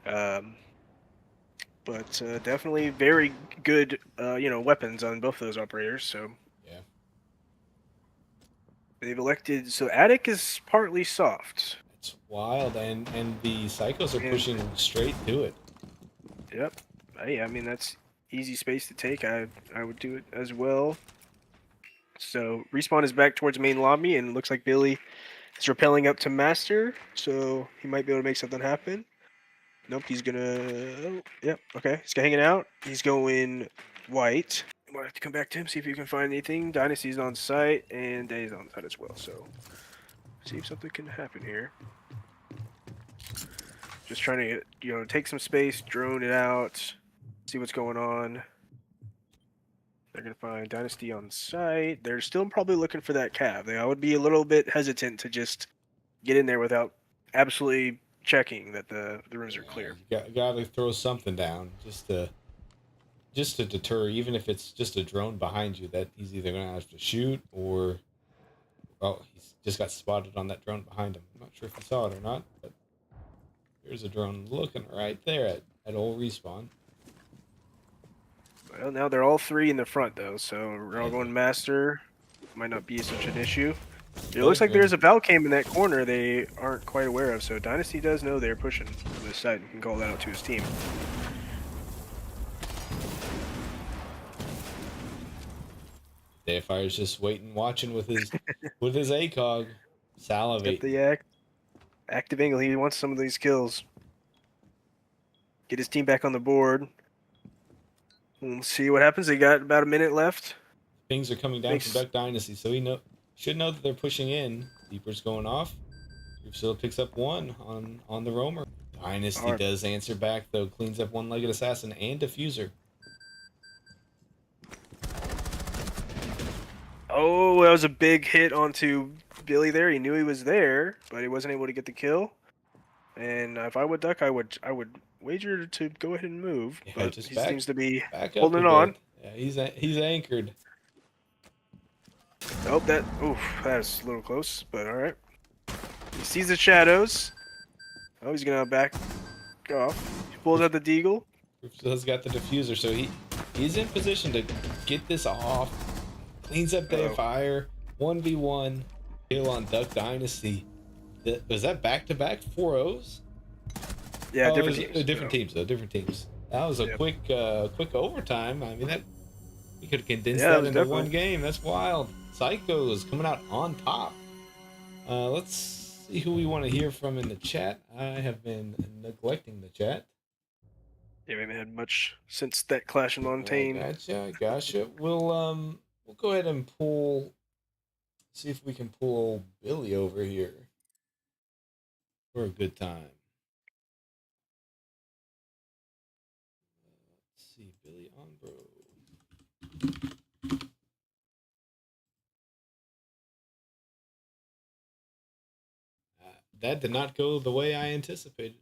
But definitely very good, weapons on both of those operators. So
yeah,
they've elected. So attic is partly soft.
It's wild, and the psychos are pushing straight to it.
Yep. Hey, I mean that's easy space to take. I would do it as well. So Respawn is back towards main lobby, and it looks like Billy is rappelling up to master, so he might be able to make something happen. Nope, he's gonna. Oh, yep. Okay, he's hanging out. He's going white. We'll have to come back to him, see if you can find anything. Dynasty's on site, and Day's on site as well. So see if something can happen here. Just trying to take some space, drone it out, see what's going on. They're going to find Dynasty on site. They're still probably looking for that cav. I would be a little bit hesitant to just get in there without absolutely checking that the rooms are clear.
You got to throw something down just to deter, even if it's just a drone behind you that he's either going to have to shoot or, well, he's just got spotted on that drone behind him. I'm not sure if he saw it or not, but there's a drone looking right there at old Respawn.
Well, now they're all 3 in the front, though, so we're all going master. Might not be such an issue. It looks like there's a Valcam in that corner they aren't quite aware of, so Dynasty does know they're pushing to this side and can call that out to his team.
Dayfire's just waiting, watching with his ACOG, salivate.
Get the active angle. He wants some of these kills. Get his team back on the board. We'll see what happens. They got about a minute left.
Things are coming down from Duck Dynasty, so he should know that they're pushing in. Beeper's going off. Still picks up 1 on the roamer. Dynasty does answer back, though. Cleans up one-legged assassin and diffuser.
Oh, that was a big hit onto Billy there. He knew he was there, but he wasn't able to get the kill. And if I would duck, I would wager to go ahead and move.
Yeah,
but
just
he
back,
seems to be
back
holding on.
Yeah, he's anchored.
Oh, that was a little close, but all right. He sees the shadows. Oh, he's gonna back off. He pulls out the deagle.
He's got the diffuser, so he's in position to get this off. Cleans up Dayfire. 1v1 kill on Duck Dynasty. Was that back-to-back 4-0s?
Yeah,
different teams. Different teams. That was a quick overtime. I mean, we could have condensed that into one game. That's wild. Psycho's coming out on top. Let's see who we want to hear from in the chat. I have been neglecting the chat.
Yeah, we haven't had much since that Clash in Montaigne.
I gotcha. We'll go ahead and see if we can pull old Billy over here for a good time. Let's see, Billy on bro. That did not go the way I anticipated.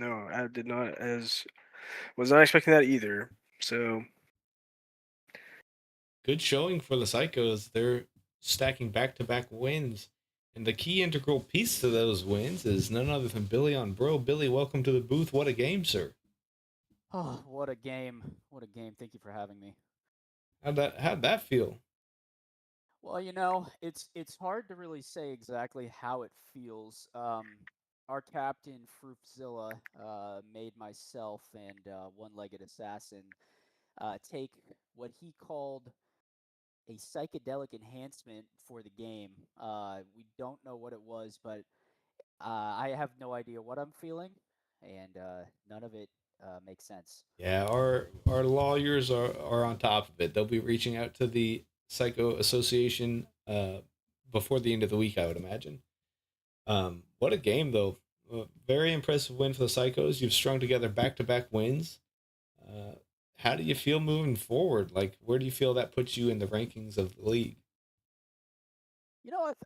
No, I did not. Was not expecting that either. So
good showing for the Psychos. They're stacking back-to-back wins. And the key integral piece to those wins is none other than Billy on bro. Billy, welcome to the booth. What a game, sir.
Oh, what a game. What a game. Thank you for having me.
How'd that feel?
Well, it's hard to really say exactly how it feels. Our captain, Fruitzilla, made myself and One-Legged Assassin take what he called a psychedelic enhancement for the game. We don't know what it was, but I have no idea what I'm feeling, and none of it makes sense.
Yeah, our lawyers are on top of it. They'll be reaching out to the Psycho Association before the end of the week, I would imagine. What a game, though. Very impressive win for the Psychos. You've strung together back-to-back wins. How do you feel moving forward? Like, where do you feel that puts you in the rankings of the league?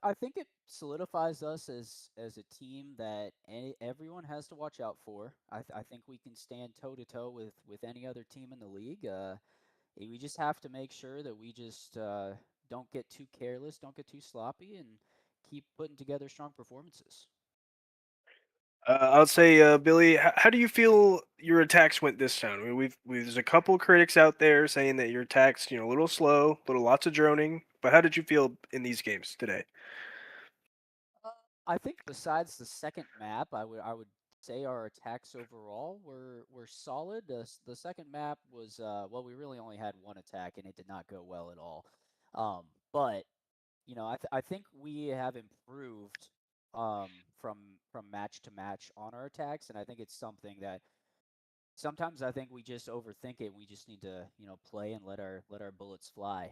I think it solidifies us as a team that everyone has to watch out for. I think we can stand toe to toe with any other team in the league. We just have to make sure that we just don't get too careless, don't get too sloppy, and keep putting together strong performances.
I'll say, Billy, how do you feel your attacks went this time? I mean, there's a couple critics out there saying that your attacks, a little slow, lots of droning. But how did you feel in these games today?
I think besides the second map, I would say our attacks overall were solid. The second map was well, we really only had one attack and it did not go well at all. But I think we have improved from match to match on our attacks, and I think it's something that sometimes I think we just overthink it. We just need to play and let our bullets fly.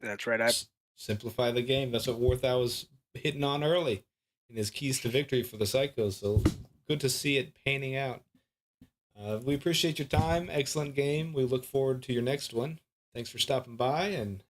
That's right.
Simplify the game. That's what Warthow was hitting on early in his keys to victory for the Psychos. So good to see it panning out. We appreciate your time. Excellent game. We look forward to your next one. Thanks for stopping by, and